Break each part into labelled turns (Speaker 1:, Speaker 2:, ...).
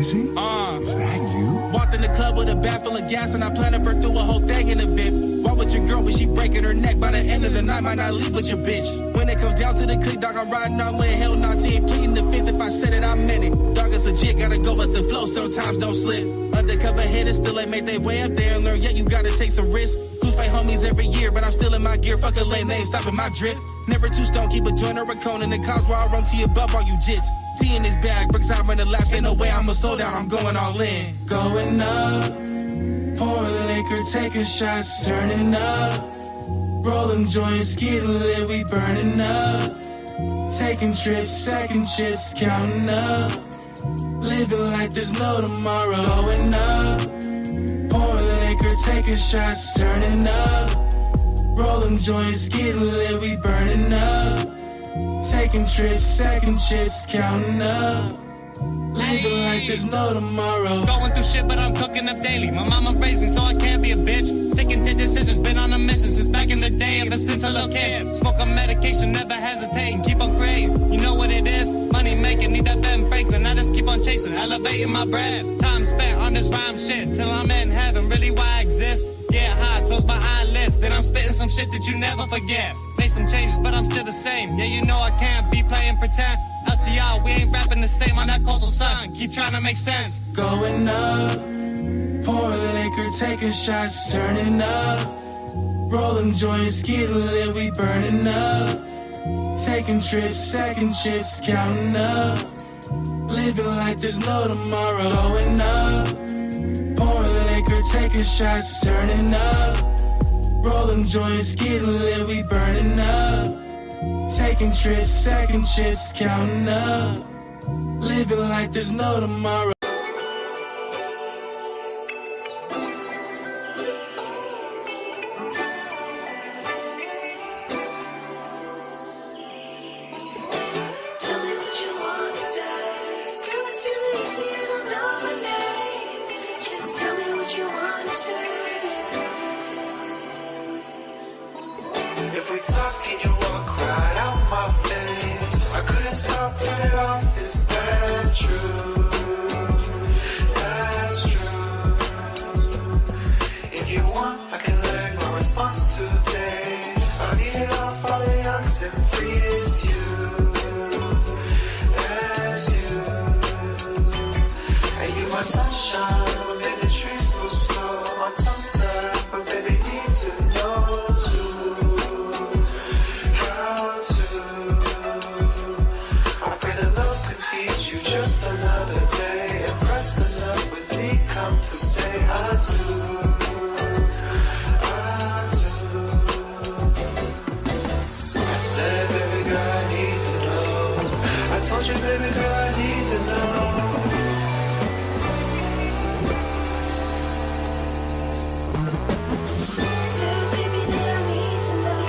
Speaker 1: Easy? Is that you?
Speaker 2: Walked in the club with a bag full of gas and I planned to burn through a whole thing in a VIP. Walk with your girl but she breaking her neck. By the end of the night might not leave with your bitch. When it comes down to the click, dog, I'm riding on with hell not ain't pleading the fifth. If I said it, I meant it. Dog, it's legit, gotta go with the flow, sometimes don't slip. Undercover hitters still ain't made their way up there and learn, yet you gotta take some risks. Lose fight homies every year, but I'm still in my gear. Fuck a lane, they ain't stopping my drip. Never too stone, keep a joint or a cone in the cars while I run T above all you jits. T in this bag, bricks out running laps, ain't no way I'ma slow down, I'm going all in. Going up, pouring liquor, taking shots, turning up. Rolling joints, getting lit, we burning up. Taking trips, second chips, counting up. Living like there's no tomorrow. Going up, pouring liquor, taking shots, turning up. Rolling joints, getting lit, we burning up. Taking trips, second chips, counting up. Living like there's no tomorrow.
Speaker 3: Going through shit, but I'm cooking up daily. My mama raised me, so I can't be a bitch. Sticking to decisions, been on a mission since back in the day, ever since a little kid. Smoke on medication, never hesitating, keep on creating. You know what it is? Money making, need that Ben Franklin. I just keep on chasing, elevating my bread. Time spent on this rhyme shit till I'm in heaven. Really, why I exist? Yeah, high, close my eyelids. Then I'm spitting some shit that you never forget. Made some changes, but I'm still the same. Yeah, you know I can't be playing pretend. LTR, we ain't rapping the same on that coastal sun. Keep trying to make sense.
Speaker 2: Going up, pouring liquor, taking shots, turning up. Rolling joints, getting lit, we burning up. Taking trips, second chips, counting up. Living like there's no tomorrow. Going up, pouring liquor, taking shots, turning up. Rolling joints, getting lit, we burning up. Taking trips, second chips, counting up. Living like there's no tomorrow.
Speaker 4: If we talk, can you walk right out my face? I couldn't stop, turn it off, is that true? That's true. If you want, I can lag my response today. I'll get it off all the yucks and free as you. As you. And you my sunshine, when the trees move slow. I'm tongue-tied, but baby need to know too. Just another day, impressed enough with me, come to say I do, I do. I said, baby girl, I need to know. I told you, baby girl, I need to know. Said, baby, that I need to know.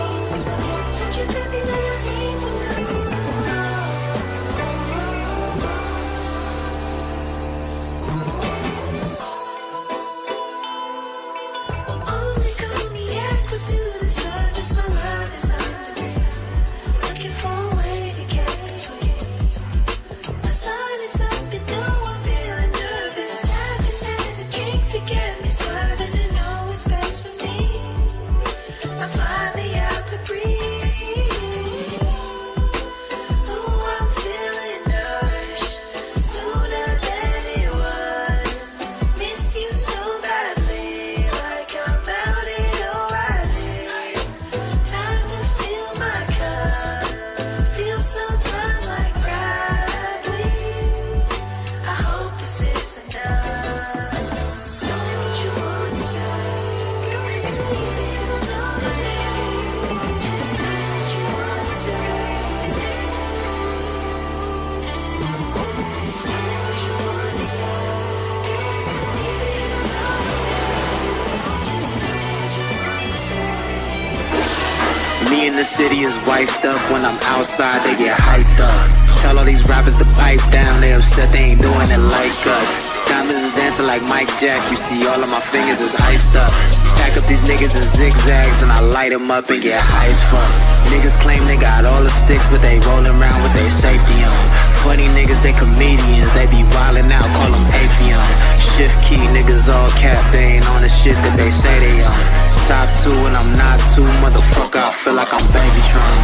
Speaker 4: Told you, baby, that I need to know.
Speaker 5: Me in the city is wifed up. When I'm outside, they get hyped up. Tell all these rappers to pipe down. They upset they ain't doing it like us. Diamonds is dancing like Mike Jack. You see all of my fingers is iced up. Pack up these niggas in zigzags and I light them up and get high as fuck. Niggas claim they got all the sticks, but they rolling around with their safety on. Funny niggas, they comedians. They be wildin' out, call them shit that they say they on. Top 2 and I'm not 2, motherfucker, I feel like I'm Babytron.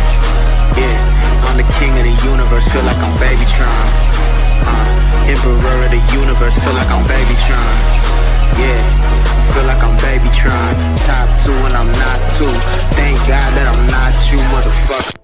Speaker 5: Yeah, I'm the king of the universe, feel like I'm Babytron. Emperor of the universe, feel like I'm Babytron. Yeah, feel like I'm Babytron. Top 2 and I'm not 2. Thank God that I'm not you, motherfucker.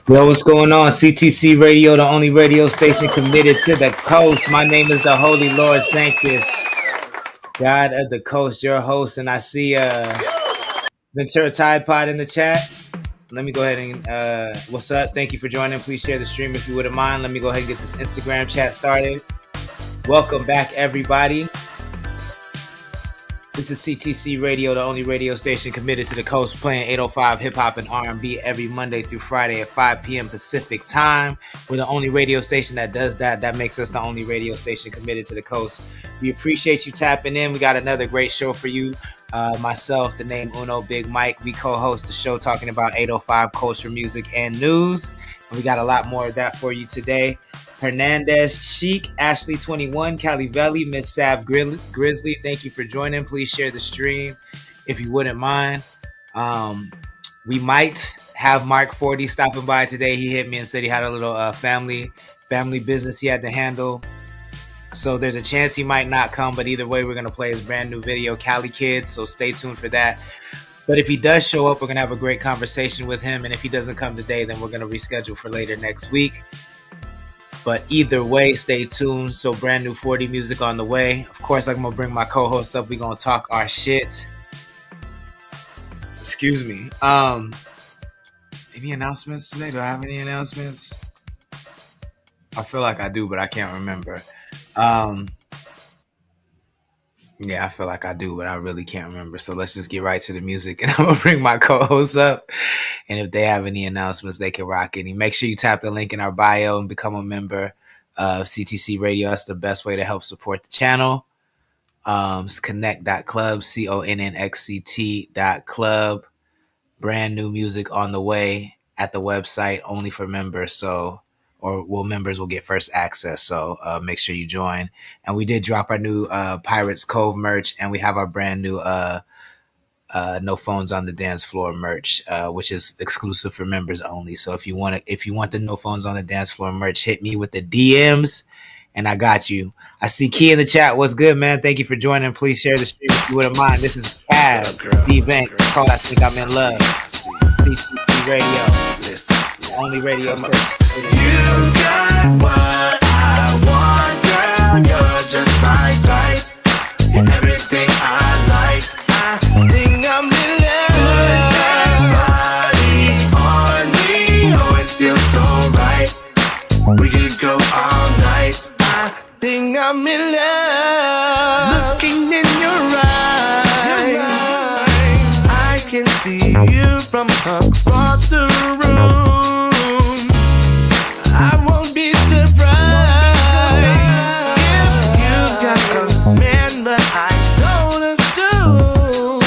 Speaker 6: Yo, what's going on? CTC Radio, the only radio station committed to the coast. My name is the Holy Lord Sanctus, God of the coast, your host. And I see Ventura Tide Pod in the chat. Let me go ahead and, what's up? Thank you for joining. Please share the stream if you wouldn't mind. Let me go ahead and get this Instagram chat started. Welcome back, everybody. This is CTC Radio, the only radio station committed to the coast, playing 805 hip-hop and R&B every Monday through Friday at 5 p.m. Pacific time. We're the only radio station that does that. That makes us the only radio station committed to the coast. We appreciate you tapping in. We got another great show for you. Myself, the name Uno Big Mike, we co-host the show talking about 805 culture, music, and news. And we got a lot more of that for you today. Hernandez Chic, Ashley 21, Cali Valley, Miss Sav Grizzly, thank you for joining. Please share the stream if you wouldn't mind. We might have Mark 40 stopping by today. He hit me and said he had a little family business he had to handle. So there's a chance he might not come, but either way, we're going to play his brand new video, Cali Kids, so stay tuned for that. But if he does show up, we're going to have a great conversation with him. And if he doesn't come today, then we're going to reschedule for later next week. But either way, stay tuned. So brand new 40 music on the way. Of course, I'm going to bring my co-host up. We're going to talk our shit. Excuse me. Any announcements today? Do I have any announcements? I feel like I do, but I can't remember. Yeah, I feel like I do, but I really can't remember. So let's just get right to the music, and I'm going to bring my co-hosts up. And if they have any announcements, they can rock any. Make sure you tap the link in our bio and become a member of CTC Radio. That's the best way to help support the channel. It's connect.club, CONNECTT.club. Brand new music on the way at the website, only for members. Members will get first access. So make sure you join. And we did drop our new Pirates Cove merch, and we have our brand new No Phones on the Dance Floor merch, which is exclusive for members only. So if you want the No Phones on the Dance Floor merch, hit me with the DMs, and I got you. I see Key in the chat. What's good, man? Thank you for joining. Please share the stream if you wouldn't mind. This is Cav, D-Bank. Called I Think I'm in Love. CTC Radio. Only radio station.
Speaker 4: You got what I want, girl. You're just my type. And everything I like. I think I'm in love. Body on me. Oh, it feels so right. We could go all night. I think I'm in love. Looking in your eyes, I can see you from across the room. I won't be surprised if you got a man, but I don't assume.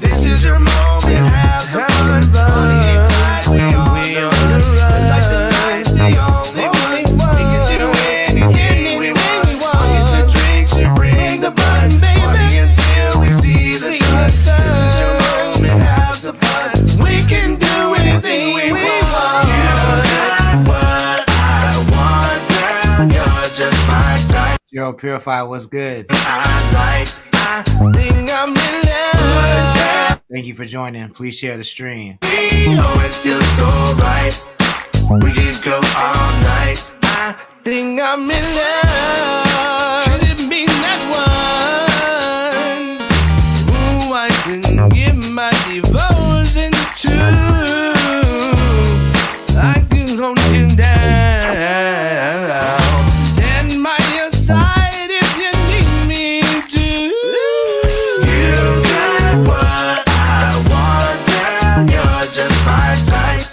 Speaker 4: This is your moment, have some fun. We on the run. Life's a nice, the only one. We can do anything we want. I'll get the drinks, you bring the bun, baby, until we see the sun. This is your moment, have some fun. We can do anything we want.
Speaker 6: Yo, Purify, what's good?
Speaker 4: I think I'm in love.
Speaker 6: Thank you for joining. Please share the stream.
Speaker 4: Oh, it feels so right. We could go all night. I think I'm in love. Could it be that one who I can give my devotion to? I can hold you down. Stand by your side if you need me to. You got what I want, girl. You're just my type.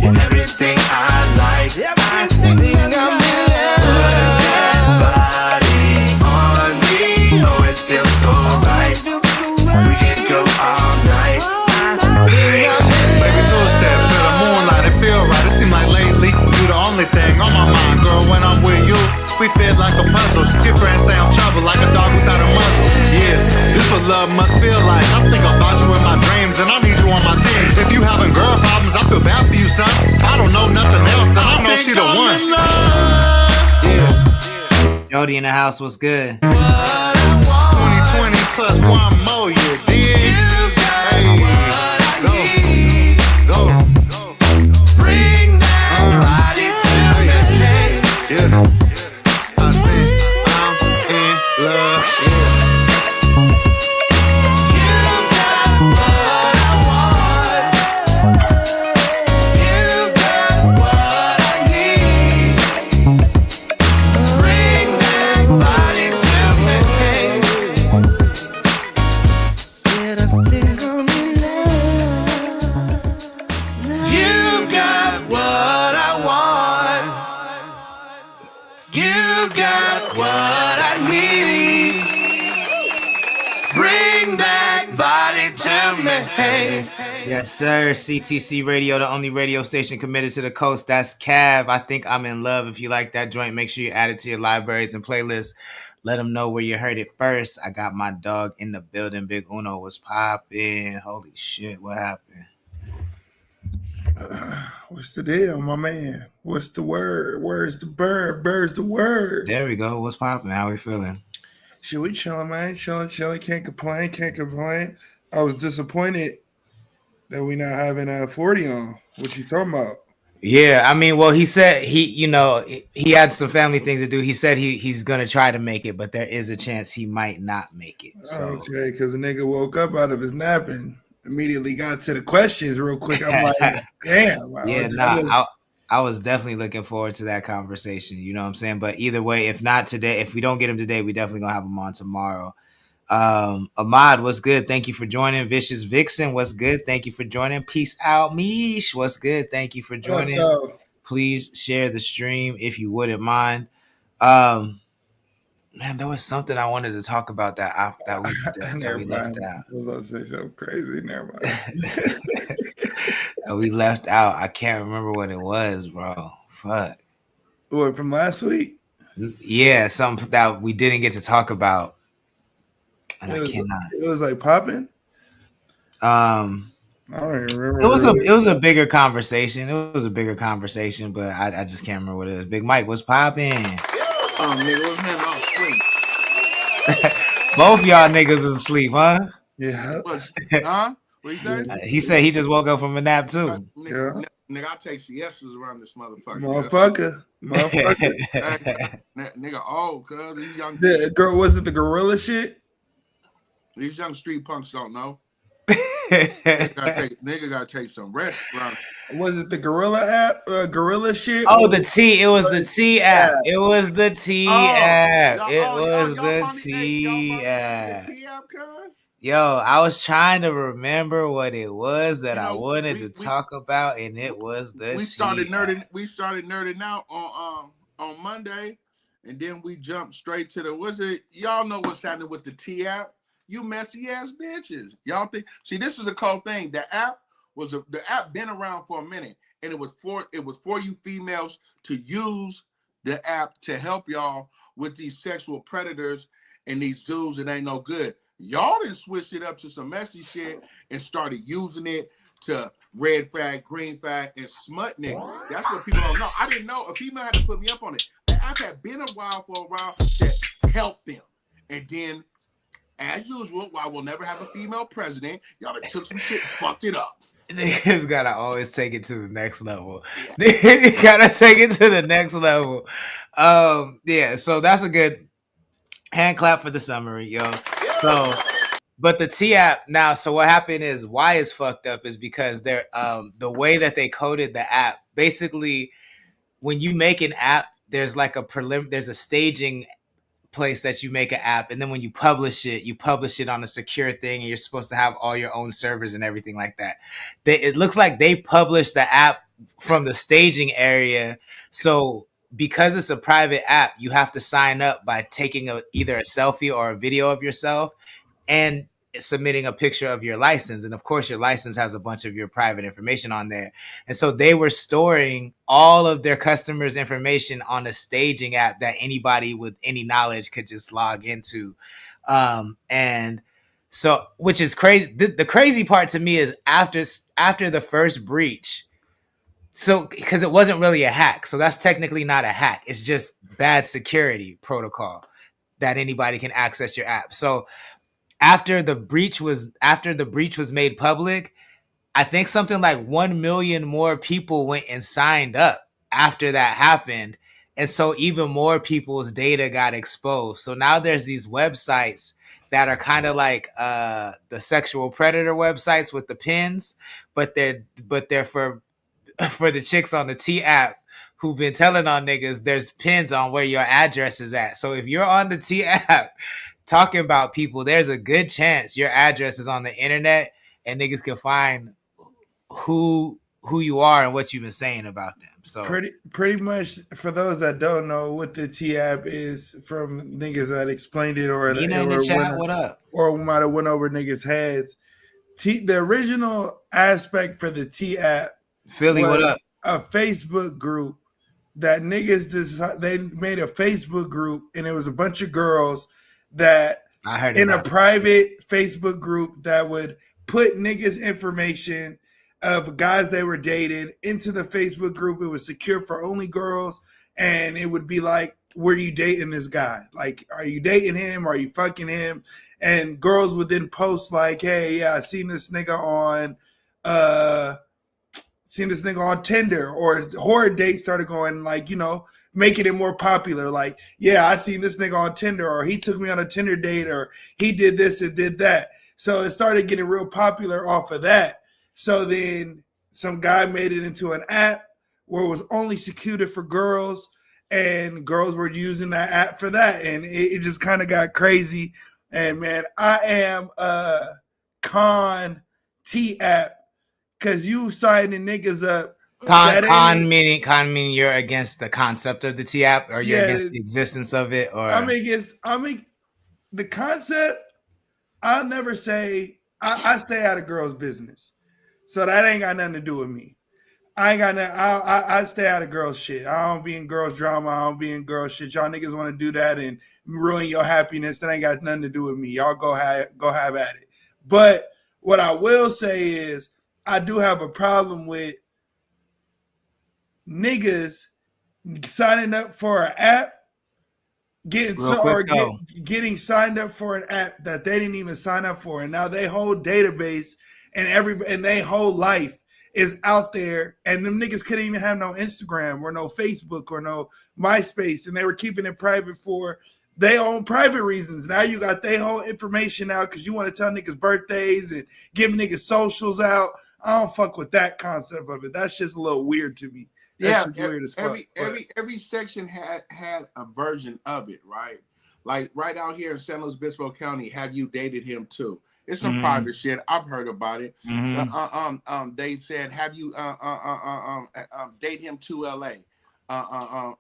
Speaker 4: And everything I like. I think I'm in love. Body on me. Oh, it feels so right. We can go all night. I
Speaker 1: must feel like. I think about you in my dreams, and I need you on my team. If you having girl problems, I feel bad for you, son. I don't know nothing else, then I know she the one.
Speaker 6: Jody in the house, what's good?
Speaker 1: 2020 plus one more, you dig? Hey, go.
Speaker 4: Bring that body to me.
Speaker 1: Yeah. I think I'm in love.
Speaker 4: You got what I want. You got what I need. Bring that body to me. Said I think I'm in love. You got what I want. You got what I need. Bring that body to me.
Speaker 6: Yes, sir. CTC Radio, the only radio station committed to the coast. That's Cav. I think I'm in love. If you like that joint, make sure you add it to your libraries and playlists. Let them know where you heard it first. I got my dog in the building. Big Uno was popping. Holy shit, what happened?
Speaker 7: What's the deal, my man? What's the word? Where's the bird? Bird's the word.
Speaker 6: There we go. What's popping? How we feeling?
Speaker 7: Shit, we chilling, man. Chilling. Can't complain. I was disappointed that we not having 40 on. What you talking about?
Speaker 6: Yeah, I mean, well, he said he had some family things to do. He said he's gonna try to make it, but there is a chance he might not make it. So.
Speaker 7: Okay, because the nigga woke up out of his nap and immediately got to the questions real quick. I'm like, damn.
Speaker 6: Yeah, I was definitely looking forward to that conversation. You know what I'm saying? But either way, if not today, if we don't get him today, we definitely gonna have him on tomorrow. Ahmad, what's good? Thank you for joining. Vicious Vixen, what's good? Thank you for joining. Peace out, Mish. What's good? Thank you for joining. Please share the stream if you wouldn't mind. Man, there was something I wanted to talk about that we left out.
Speaker 7: I was about to say something crazy. Never mind.
Speaker 6: That we left out. I can't remember what it was, bro. Fuck.
Speaker 7: What, from last week?
Speaker 6: Yeah, something that we didn't get to talk about. And I cannot.
Speaker 7: It was like popping. I don't even remember.
Speaker 6: It was a bigger conversation. It was a bigger conversation, but I just can't remember what it is. Big Mike, what's popping?
Speaker 8: Nigga, what's man? I'm asleep.
Speaker 6: Both y'all niggas is asleep, huh?
Speaker 7: Yeah.
Speaker 8: Huh? What he say?
Speaker 6: He said he just woke up from a nap too.
Speaker 8: Nigga, I take siestas around this motherfucker.
Speaker 7: Motherfucker.
Speaker 8: Nigga, cuz these young
Speaker 7: was it the gorilla shit?
Speaker 8: These young street punks don't know. Nigga gotta take some rest, bro.
Speaker 7: Was it the gorilla app? Gorilla shit?
Speaker 6: Oh, the T. It was the T app. It was the T app. It was the T app. Yo, I was trying to remember what it was that I wanted to talk about, and it was the
Speaker 8: we started nerding out on Monday, and then we jumped straight to y'all know what's happening with the T app? You messy ass bitches. Y'all think? See, this is a cold thing. The app been around for a minute, and it was for you females to use the app to help y'all with these sexual predators and these dudes that ain't no good. Y'all didn't switch it up to some messy shit and started using it to red flag, green flag, and smut niggas. That's what people don't know. I didn't know. A female had to put me up on it. The app had been for a while to help them, and then. As usual, while we'll never have a female president, y'all took some shit and fucked it up.
Speaker 6: Niggas gotta always take it to the next level. Niggas gotta take it to the next level. Yeah, so that's a good hand clap for the summary, yo. So, but the T app now, so what happened is why it's fucked up is because they're the way that they coded the app, basically when you make an app, there's like there's a staging place that you make an app, and then when you publish it on a secure thing, and you're supposed to have all your own servers and everything like that. It looks like they published the app from the staging area, so because it's a private app, you have to sign up by taking either a selfie or a video of yourself and submitting a picture of your license. And of course, your license has a bunch of your private information on there. And so they were storing all of their customers' information on a staging app that anybody with any knowledge could just log into. And So, which is crazy. The crazy part to me is after the first breach. So, because it wasn't really a hack, so that's technically not a hack. It's just bad security protocol that anybody can access your app. So, after the breach was made public, I think something like 1 million more people went and signed up after that happened. And so even more people's data got exposed. So now there's these websites that are kind of like the sexual predator websites with the pins, but they're for the chicks on the T app who've been telling on niggas there's pins on where your address is at. So if you're on the T app talking about people, there's a good chance your address is on the internet and niggas can find who you are and what you've been saying about them. So
Speaker 7: pretty much, for those that don't know what the T app is, from niggas that explained it or
Speaker 6: Nina in the chat, what up?
Speaker 7: Or might have went over niggas' heads. The original aspect for the T app,
Speaker 6: Philly, what up?
Speaker 7: A Facebook group that niggas they made a Facebook group, and it was a bunch of girls that
Speaker 6: I heard
Speaker 7: in a private Facebook group that would put niggas' information of guys they were dating into the Facebook group. It was secure for only girls, and it would be like, were you dating this guy? Like, are you dating him? Are you fucking him? And girls would then post like, hey, yeah, I seen this nigga on Tinder, or horror dates started going, like, you know, making it more popular. Like, yeah, I seen this nigga on Tinder, or he took me on a Tinder date, or he did this and did that. So it started getting real popular off of that. So then some guy made it into an app where it was only secured for girls, and girls were using that app for that. And it just kind of got crazy. And man, I am a T app, because you signing niggas up.
Speaker 6: Con meaning you're against the concept of the T app, or you're against the existence of it, or
Speaker 7: I mean the concept. I'll never say I stay out of girls' business. So that ain't got nothing to do with me. I ain't got nothing. I stay out of girls' shit. I don't be in girls' drama. I don't be in girls' shit. Y'all niggas want to do that and ruin your happiness. That ain't got nothing to do with me. Y'all go have at it. But what I will say is, I do have a problem with niggas signing up for an app, getting signed up for an app that they didn't even sign up for, and now they whole database and they whole life is out there, and them niggas couldn't even have no Instagram or no Facebook or no MySpace, and they were keeping it private for their own private reasons. Now you got their whole information out because you want to tell niggas birthdays and give niggas socials out. I don't fuck with that concept of it. That's just a little weird to me. That's just weird as fuck.
Speaker 8: Every section had a version of it, right? Like right out here in San Luis Obispo County, have you dated him too? It's some private shit. I've heard about it. They said, have you date him to LA? The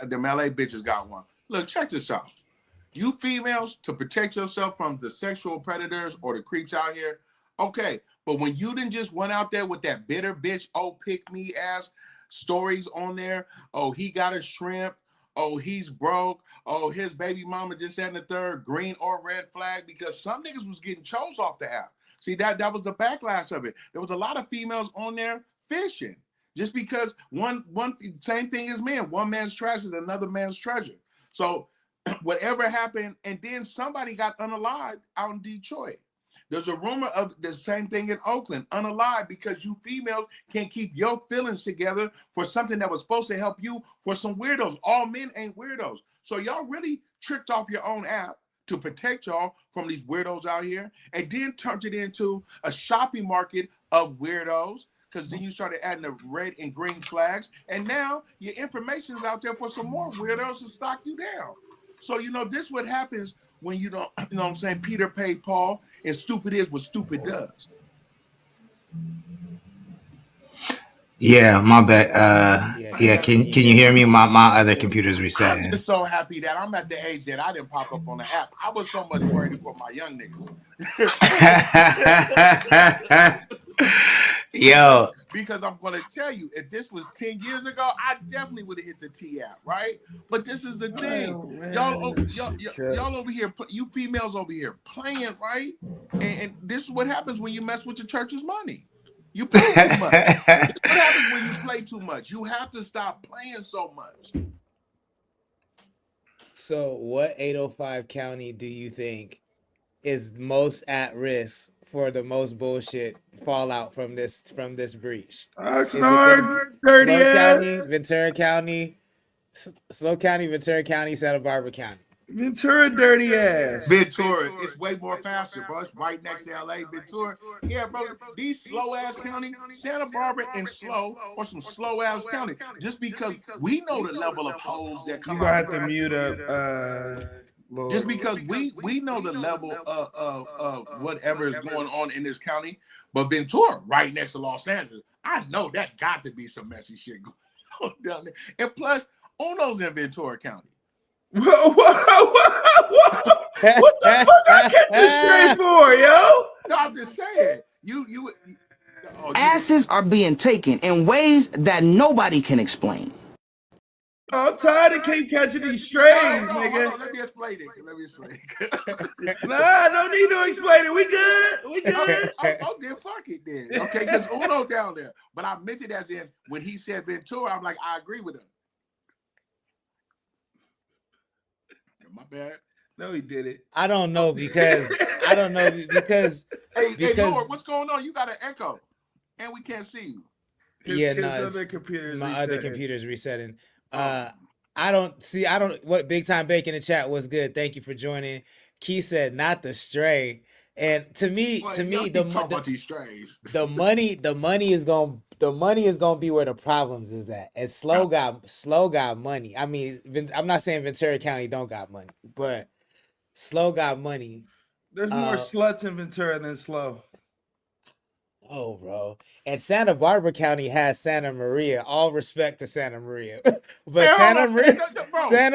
Speaker 8: LA bitches got one. Look, check this out. You females, to protect yourself from the sexual predators or the creeps out here, okay. But when you didn't just went out there with that bitter bitch, oh, pick me ass stories on there, oh, he got a shrimp, oh, he's broke, oh, his baby mama just had the third, green or red flag, because some niggas was getting chose off the app. See, that was the backlash of it. There was a lot of females on there fishing just because one same thing as men. One man's trash is another man's treasure. So whatever happened, and then somebody got unalived out in Detroit. There's a rumor of the same thing in Oakland, unalived, because you females can't keep your feelings together for something that was supposed to help you for some weirdos. All men ain't weirdos. So y'all really tricked off your own app to protect y'all from these weirdos out here, and then turned it into a shopping market of weirdos, because then you started adding the red and green flags, and now your information is out there for some more weirdos to stock you down. So, you know, this is what happens when you don't, you know what I'm saying, Peter paid Paul, and stupid is what stupid does.
Speaker 6: Yeah, my bad. Yeah, can you hear me? My other computer's resetting.
Speaker 8: I'm just so happy that I'm at the age that I didn't pop up on the app. I was so much worried for my young niggas.
Speaker 6: Yo,
Speaker 8: because I'm going to tell you, if this was 10 years ago, I definitely would have hit the T app, right? But this is the thing. Y'all over here, you females over here playing, right? And this is what happens when you mess with your church's money. You play too much. This what happens when you play too much. You have to stop playing so much.
Speaker 6: So, what 805 county do you think is most at risk for the most bullshit fallout from this breach?
Speaker 7: Oxnard, dirty ass.
Speaker 6: County, Ventura County, Slow County, Ventura County, Santa Barbara County.
Speaker 7: Ventura, dirty ass.
Speaker 8: Ventura, it's way more faster, bro. It's right next to LA. Ventura, yeah, bro. These slow ass county, Santa Barbara and slow, or some slow ass county. Just because we know the level of hoes that come.
Speaker 7: You got to mute up. Lord.
Speaker 8: Just because we know the level of whatever is going on in this county, but Ventura, right next to Los Angeles, I know that got to be some messy shit going on down there. And plus, Uno's in Ventura County.
Speaker 7: What the fuck I catch this straight for, yo?
Speaker 8: No, I'm just saying.
Speaker 9: Asses are being taken in ways that nobody can explain.
Speaker 7: I'm tired of keep catching these strays, nigga.
Speaker 8: Let me explain it.
Speaker 7: Nah, no need to explain it. We good.
Speaker 8: Oh, then fuck it then. Okay, because Uno down there. But I meant it as in when he said Ventura, I'm like, I agree with him. My bad.
Speaker 7: No, he did it.
Speaker 6: I don't know because
Speaker 8: Hey, Lord, what's going on? You got an echo, and we can't see you.
Speaker 7: His other computer's
Speaker 6: my
Speaker 7: resetting.
Speaker 6: other computer's resetting. What Big Time Bacon in the chat was good. Thank you for joining. Key said not the stray. And to me, the money is gonna be where the problems is at. And slow got money. I mean, I'm not saying Ventura County don't got money, but slow got money.
Speaker 7: There's more sluts in Ventura than slow.
Speaker 6: Oh, bro. And Santa Barbara County has Santa Maria. All respect to Santa Maria, but Santa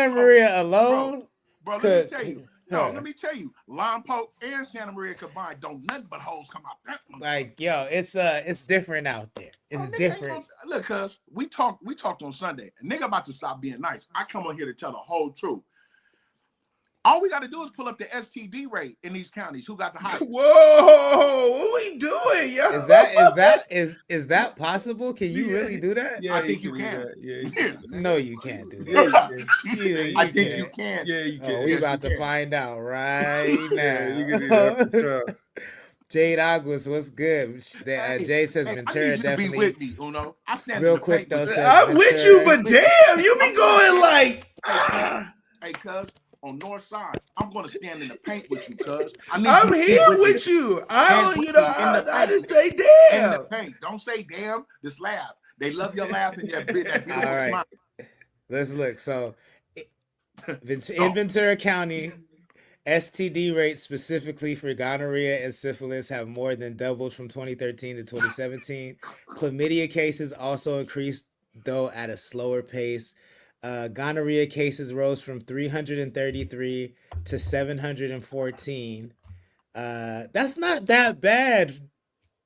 Speaker 6: Maria alone.
Speaker 8: Bro, let me tell you. No, let me tell you, Lompoc and Santa Maria combined, don't nothing but hoes come out that one.
Speaker 6: Like, yo, it's different out there. It's different.
Speaker 8: Look, cuz we talked on Sunday. A nigga about to stop being nice. I come on here to tell the whole truth. All we got to do is pull up the STD rate in these counties. Who got the highest?
Speaker 7: Whoa, what we doing, yo?
Speaker 6: Is that possible? Can you really do that?
Speaker 8: Yeah, I think you can.
Speaker 7: Yeah.
Speaker 6: No, you can't do that.
Speaker 8: I think you can.
Speaker 7: Yeah, you can.
Speaker 6: We about to find out right now.
Speaker 7: You can do that.
Speaker 6: Jade Aguas, what's good? Jay says Ventura definitely.
Speaker 8: Be with me, Uno. I stand
Speaker 6: real quick though.
Speaker 7: I'm with you, but damn, you be going like.
Speaker 8: Hey, cuz. On north side, I'm gonna stand in the paint with you, cuz.
Speaker 7: I'm here with you. I didn't say damn.
Speaker 8: In the paint. Don't say damn. Just laugh. They love your laugh and that beautiful smile.
Speaker 6: Let's look. So, in Ventura County, STD rates specifically for gonorrhea and syphilis have more than doubled from 2013 to 2017. Chlamydia cases also increased, though at a slower pace. Gonorrhea cases rose from 333 to 714. That's not that bad.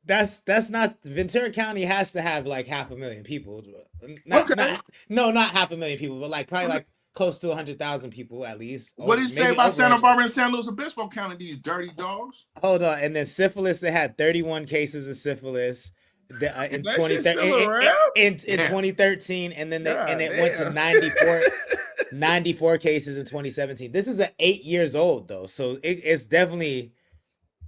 Speaker 6: That's not. Ventura County has to have like 500,000 people. Not 500,000 people, but like probably like close to 100,000 people at least.
Speaker 8: What do you say about Santa Barbara and San Luis Obispo County? These dirty dogs.
Speaker 6: Hold on, and then syphilis. They had 31 cases of syphilis. In 2013, and then it went to 94 cases in 2017. This is 8 years old though, so it's definitely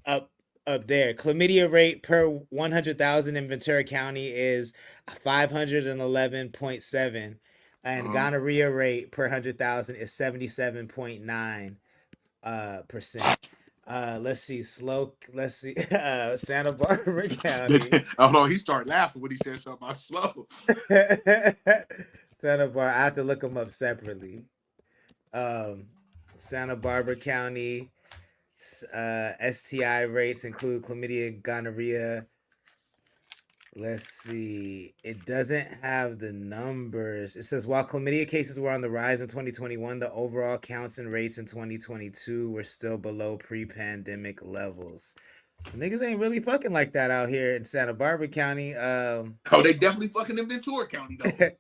Speaker 6: up there. Chlamydia rate per 100,000 in Ventura County is 511.7, and gonorrhea rate per 100,000 is 77.9%. Let's see. Santa Barbara County.
Speaker 8: Oh no, he started laughing when he said something about slow.
Speaker 6: Santa Barbara. I have to look them up separately. Santa Barbara County STI rates include chlamydia and gonorrhea. Let's see. It doesn't have the numbers. It says while chlamydia cases were on the rise in 2021, the overall counts and rates in 2022 were still below pre-pandemic levels. So niggas ain't really fucking like that out here in Santa Barbara County.
Speaker 8: Oh, they definitely fucking in Ventura County though.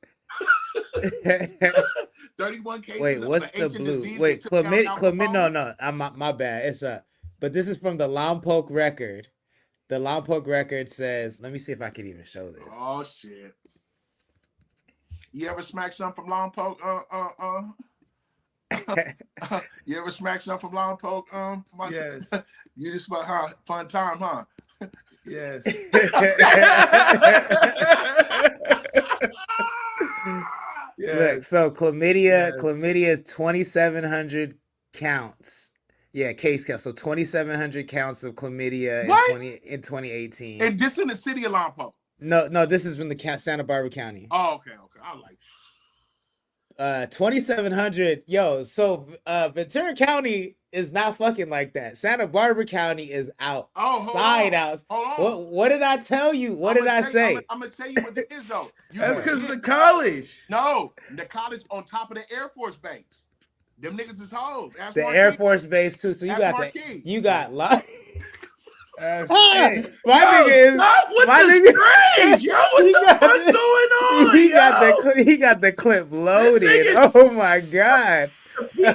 Speaker 8: 31 cases.
Speaker 6: Wait,
Speaker 8: of
Speaker 6: what's
Speaker 8: an
Speaker 6: the
Speaker 8: ancient
Speaker 6: blue?
Speaker 8: disease
Speaker 6: Wait,
Speaker 8: that took down Al
Speaker 6: chlamydia.
Speaker 8: Capone.
Speaker 6: No, I'm my bad. It's but this is from the Lompoc Record. The Lompoc Record says, let me see if I can even show this.
Speaker 8: Oh shit! You ever smack something from Lompoc? You ever smack something from Lompoc?
Speaker 7: Yes.
Speaker 8: You just fun time, huh?
Speaker 7: Yes.
Speaker 6: Look, so chlamydia is 2,700 counts. Yeah, case count. So 2,700 counts of chlamydia in 2018.
Speaker 8: And this in the city of Lompoc.
Speaker 6: No, this is from the Santa Barbara County.
Speaker 8: Oh, okay. I like
Speaker 6: 2,700. Yo, so Ventura County is not fucking like that. Santa Barbara County is outside house. What did I tell you? What did I say?
Speaker 8: I'm gonna tell you what it is though.
Speaker 7: That's because the college.
Speaker 8: No, the college on top of the Air Force Base. Them niggas is hoes.
Speaker 6: The Air Force Base too. So you got
Speaker 8: Marquis.
Speaker 6: you got lot.
Speaker 7: Hey,
Speaker 6: my nigga is
Speaker 7: stop with
Speaker 6: my
Speaker 7: this
Speaker 6: nigga.
Speaker 7: craze, yo. What the fuck going on?
Speaker 6: He got the clip loaded. Oh my god.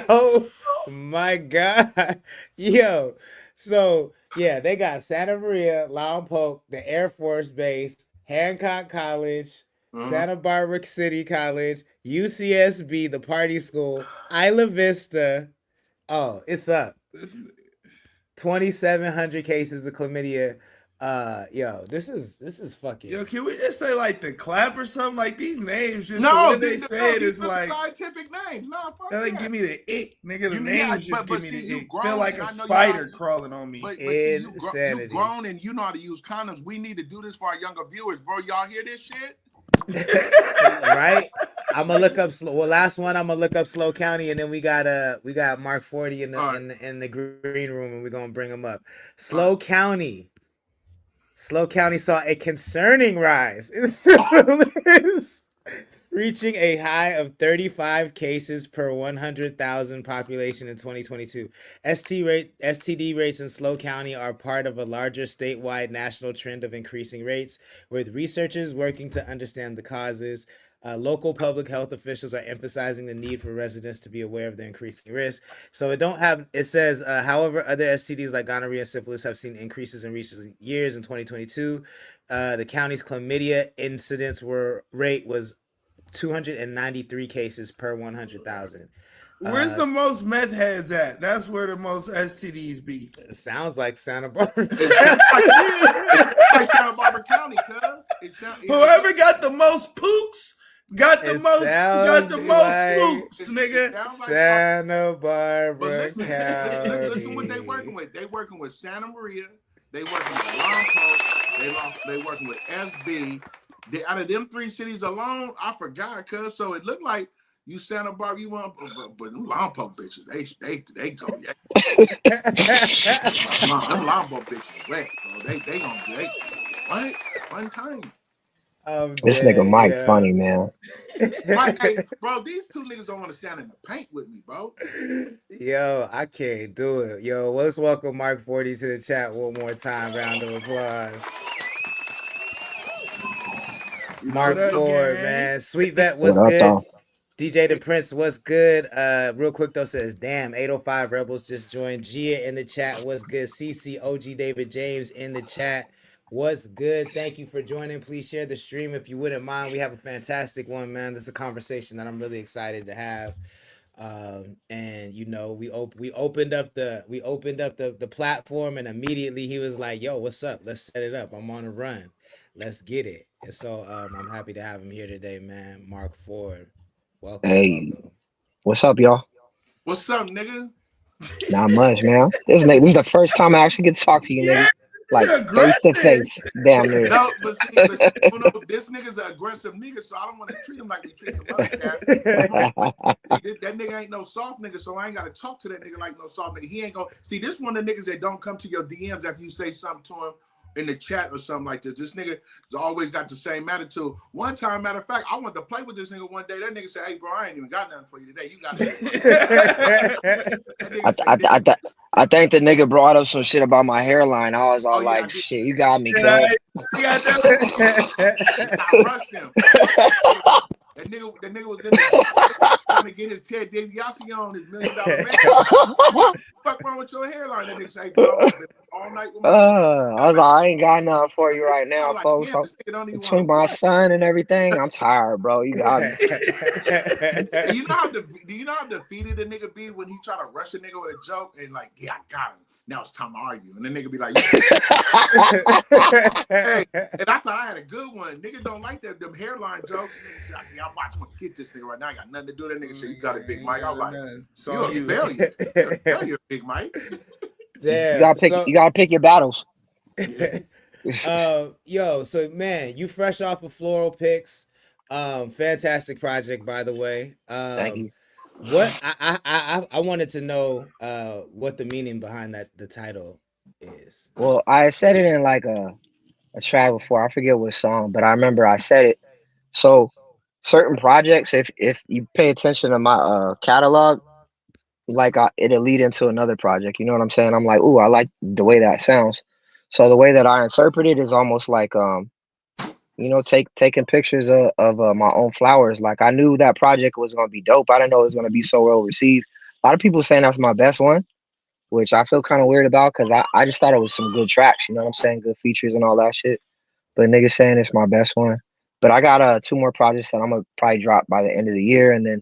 Speaker 6: Oh my god. Yo. So yeah, they got Santa Maria, Lompoc, the Air Force Base, Hancock College, Santa Barbara City College, UCSB, the party school, Isla Vista. Oh, it's up. 2,700 cases of chlamydia. Yo, this is fucking.
Speaker 7: Yo, can we just say like the clap or something? Like these names, just
Speaker 8: no,
Speaker 7: the way they say it is like
Speaker 8: scientific names. No, fuck
Speaker 7: they like
Speaker 8: that.
Speaker 7: give me the ick, nigga. The names just give me the ick.
Speaker 8: Grown,
Speaker 7: Feel like a spider crawling on me.
Speaker 8: But
Speaker 6: insanity.
Speaker 8: You grown and you know how to use condoms. We need to do this for our younger viewers, bro. Y'all hear this shit?
Speaker 6: Right? I'm gonna look up. Last one. I'm gonna look up Slow County, and then we got Mark 40 in the green room, and we're gonna bring him up. Slow County saw a concerning rise in syphilis, reaching a high of 35 cases per 100,000 population in 2022. STD rates in Slow County are part of a larger statewide national trend of increasing rates, with researchers working to understand the causes. Local public health officials are emphasizing the need for residents to be aware of the increasing risk. So it says, however, other STDs like gonorrhea and syphilis have seen increases in recent years. In 2022, the county's chlamydia incidence rate was 293 cases per 100,000.
Speaker 7: Where's the most meth heads at? That's where the most STDs be.
Speaker 6: It sounds like Santa Barbara.
Speaker 8: It's like Santa Barbara County, cuz.
Speaker 7: Whoever got the most pooks got the most spooks, nigga.
Speaker 6: Santa Barbara County.
Speaker 8: Listen what they working with. They working with Santa Maria. They working with Lompoc. They working with SB. Out of them three cities alone, I forgot, cuz. So it looked like you Santa Barbara, you want, but them Lompoc bitches, they go, yeah. Them Lompoc bitches wet, bro. They gonna what? One time.
Speaker 10: This nigga Mike funny, man.
Speaker 8: Mike, hey, bro, these two niggas don't want to stand in the paint with me, bro.
Speaker 6: Yo, I can't do it. Yo, let's welcome Mark 40 to the chat one more time. Round of applause. Mark Ford, man. Sweet Vet, what's good? DJ the Prince, what's good? Real quick though, says, damn, 805 Rebels just joined. Gia in the chat, what's good? CC OG David James in the chat. What's good? Thank you for joining. Please share the stream if you wouldn't mind. We have a fantastic one, man. This is a conversation that I'm really excited to have. And you know, we opened up the platform, and immediately he was like, "Yo, what's up? Let's set it up. I'm on a run. Let's get it." And so I'm happy to have him here today, man. Mark Ford, welcome.
Speaker 10: Hey,
Speaker 6: welcome.
Speaker 10: What's up, y'all?
Speaker 8: What's up, nigga?
Speaker 10: Not much, man. This is the first time I actually get to talk to you, nigga. Like face to face, damn near.
Speaker 8: No, but this nigga's an aggressive nigga, so I don't want to treat him like we treat the other cat. That nigga ain't no soft nigga, so I ain't got to talk to that nigga like no soft nigga. He ain't gonna see this one of the niggas that don't come to your DMs after you say something to him in the chat or something like this. This nigga has always got the same attitude. One time, matter of fact, I wanted to play with this nigga one day. That nigga said, "Hey, bro, I ain't even got nothing for you today. You got it."
Speaker 10: I think the nigga brought up some shit about my hairline. I was all like, "Shit, you got me good."
Speaker 7: I
Speaker 8: rushed him. That nigga was in the trying to get his Ted DiBiase on his $1 million man. What the fuck wrong with your hairline? That nigga say, bro, I've been all night with my
Speaker 10: I was like, I ain't got nothing for you right now,
Speaker 8: like,
Speaker 10: folks.
Speaker 8: damn, this nigga don't even
Speaker 10: Between my son and everything, I'm tired, bro. You got me.
Speaker 8: Do you know how defeated a nigga be when he try to rush a nigga with a joke and like, yeah, I got him. Now it's time to argue. And the nigga be like, hey, and I thought I had a good one. Nigga don't like them hairline jokes. Nigga say, yeah, I'm watching to get this nigga right now. I got nothing to do. That nigga say, you got it, Big Mike. I'm like, you're a failure. You're a failure, Big Mike.
Speaker 6: Yeah,
Speaker 10: you gotta pick your battles.
Speaker 6: Yo, so man, you fresh off of Floral Picks. Fantastic project, by the way.
Speaker 10: Thank you.
Speaker 6: What I wanted to know what the meaning behind the title is.
Speaker 10: Well, I said it in like a track before. I forget what song, but I remember I said it. So certain projects, if you pay attention to my catalog, like it'll lead into another project. You know what I'm saying? I'm like, ooh, I like the way that sounds. So the way that I interpret it is almost like taking pictures of my own flowers. Like I knew that project was gonna be dope. I didn't know it was gonna be so well received. A lot of people saying that's my best one, which I feel kind of weird about because I just thought it was some good tracks. You know what I'm saying? Good features and all that shit. But niggas saying it's my best one. But I got 2 more projects that I'm gonna probably drop by the end of the year, and then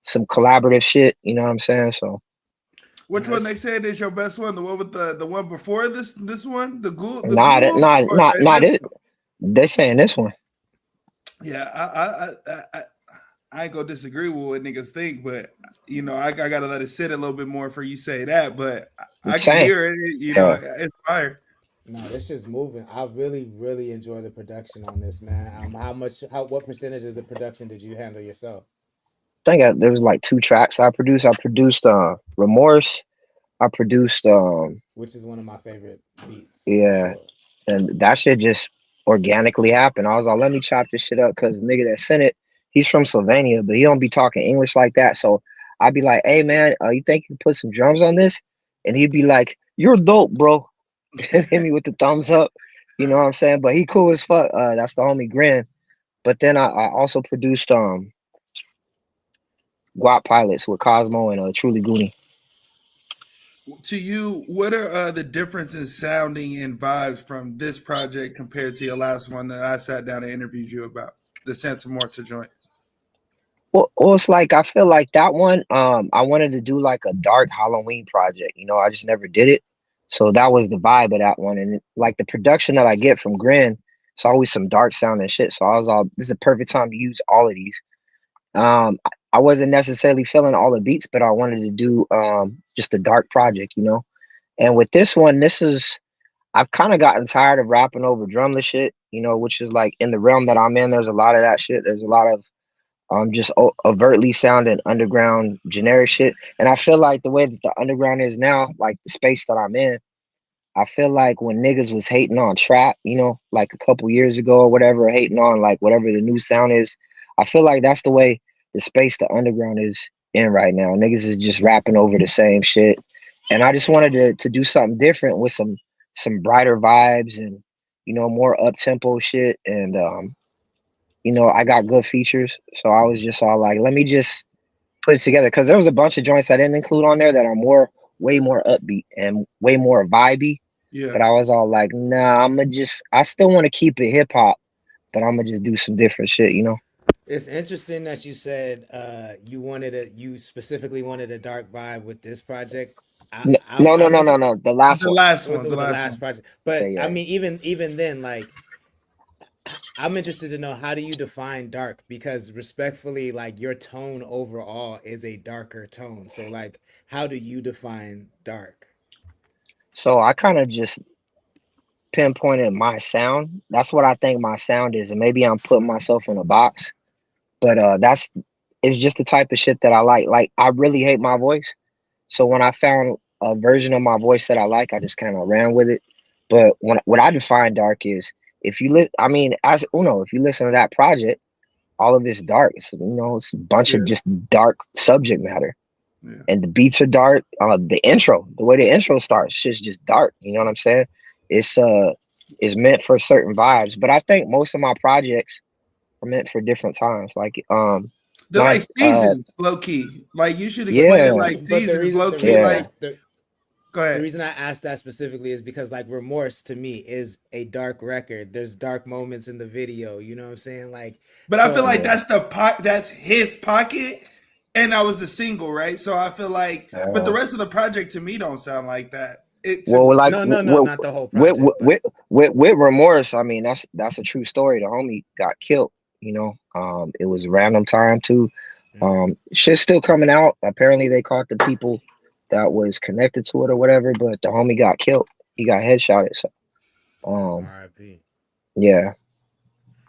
Speaker 10: some collaborative shit. You know what I'm saying? So.
Speaker 7: Which one they said is your best one? The one with the one before this one? The ghoul?
Speaker 10: They're saying this one.
Speaker 7: Yeah, I ain't gonna disagree with what niggas think, but you know, I gotta let it sit a little bit more for you say that. But I can hear it. You know, it's fire.
Speaker 6: No, this is moving. I really, really enjoy the production on this, man. What percentage of the production did you handle yourself?
Speaker 10: I think there was like 2 tracks I produced. I produced Remorse. I produced
Speaker 6: which is one of my favorite beats.
Speaker 10: Yeah. Sure. And that shit just organically happened. I was like, let me chop this shit up because the nigga that sent it, he's from Slovenia, but he don't be talking English like that. So I'd be like, hey man, you think you can put some drums on this? And he'd be like, you're dope, bro. Hit me with the thumbs up. You know what I'm saying? But he cool as fuck. That's the homie Grin. But then I also produced Guap Pilots with Cosmo and Truly Goonie.
Speaker 7: To you, what are the differences sounding and vibes from this project compared to your last one that I sat down and interviewed you about, the Santa Marta joint?
Speaker 10: Well, it's like I feel like that one. I wanted to do like a dark Halloween project. You know, I just never did it, so that was the vibe of that one. And like the production that I get from Grin, it's always some dark sound and shit. So I was all, this is the perfect time to use all of these. I wasn't necessarily feeling all the beats, but I wanted to do just a dark project, you know. And with this one, I've kind of gotten tired of rapping over drumless shit, you know, which is like in the realm that I'm in. There's a lot of that shit. There's a lot of just overtly sounding underground generic shit. And I feel like the way that the underground is now, like the space that I'm in, I feel like when niggas was hating on trap, you know, like a couple years ago or whatever, hating on like whatever the new sound is, I feel like that's the way the space the underground is in right now. Niggas is just rapping over the same shit. And I just wanted to do something different with some brighter vibes and, you know, more up tempo shit. And you know, I got good features. So I was just all like, let me just put it together. Cause there was a bunch of joints I didn't include on there that are way more upbeat and way more vibey. Yeah. But I was all like, nah, I still want to keep it hip hop, but I'm gonna just do some different shit, you know?
Speaker 6: It's interesting that you said you specifically wanted a dark vibe with this project.
Speaker 10: No. The last
Speaker 6: one. The last project. But yeah. I mean, even then, like, I'm interested to know, how do you define dark? Because respectfully, like, your tone overall is a darker tone. So like, how do you define dark?
Speaker 10: So I kind of just pinpointed my sound. That's what I think my sound is. And maybe I'm putting myself in a box, but it's just the type of shit that I like. Like, I really hate my voice. So when I found a version of my voice that I like, I just kind of ran with it. But what I define dark is if you I mean, as Uno, if you listen to that project, all of it's dark. It's, you know, it's a bunch of just dark subject matter.
Speaker 7: Yeah.
Speaker 10: And the beats are dark. The intro, the way the intro starts, it's just dark. You know what I'm saying? It's meant for certain vibes. But I think most of my projects are meant for different times. Like
Speaker 7: they're like seasons, low key. Like you should explain it like
Speaker 6: But
Speaker 7: seasons, low key.
Speaker 10: Yeah.
Speaker 7: Like go ahead.
Speaker 6: The reason I asked that specifically is because like Remorse to me is a dark record. There's dark moments in the video. You know what I'm saying? Like,
Speaker 7: but I feel like that's that's his pocket, and that was the single, right? So I feel like, but the rest of the project to me don't sound like that.
Speaker 10: Like
Speaker 6: no, not the whole project.
Speaker 10: With Remorse, I mean that's a true story. The homie got killed. You know, it was a random time too. Shit's still coming out. Apparently, they caught the people that was connected to it or whatever, but the homie got killed. He got headshotted. So,
Speaker 6: R.I.P.
Speaker 10: Yeah.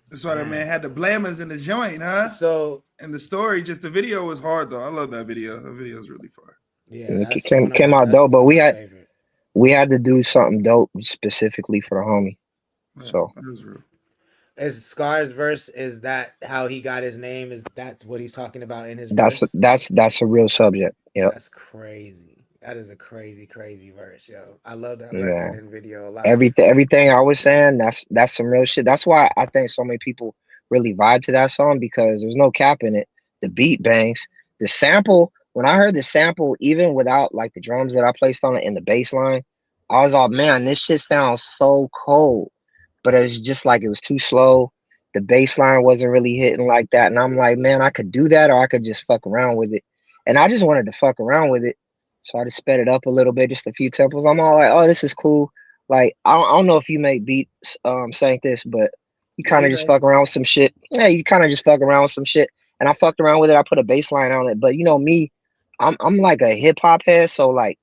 Speaker 7: That's why that man had the blammers in the joint, huh?
Speaker 6: So,
Speaker 7: and the story, just the video was hard though. I love that video. The video is really far.
Speaker 6: Yeah,
Speaker 10: it came out dope, but we had to do something dope specifically for the homie.
Speaker 7: Yeah,
Speaker 10: so
Speaker 7: that was real.
Speaker 6: Is Scar's verse, is that how he got his name? Is that's what he's talking about in his verse?
Speaker 10: That's a real subject. Yeah.
Speaker 6: That's crazy. That is a crazy verse, yo. I love that record and video a lot.
Speaker 10: Everything I was saying, that's some real shit. That's why I think so many people really vibe to that song, because there's no cap in it. The beat bangs. The sample, when I heard the sample, even without like the drums that I placed on it in the bass line, I was all, man, this shit sounds so cold. But it's just like it was too slow. The bass line wasn't really hitting like that. And I'm like, man, I could do that, or I could just fuck around with it. And I just wanted to fuck around with it. So I just sped it up a little bit, just a few tempos. I'm all like, oh, this is cool. Like, I don't know if you make beats saying this, but you kind of just fuck around with some shit. Yeah, you kind of just fuck around with some shit. And I fucked around with it. I put a bass line on it. But you know me, I'm like a hip hop head. So like,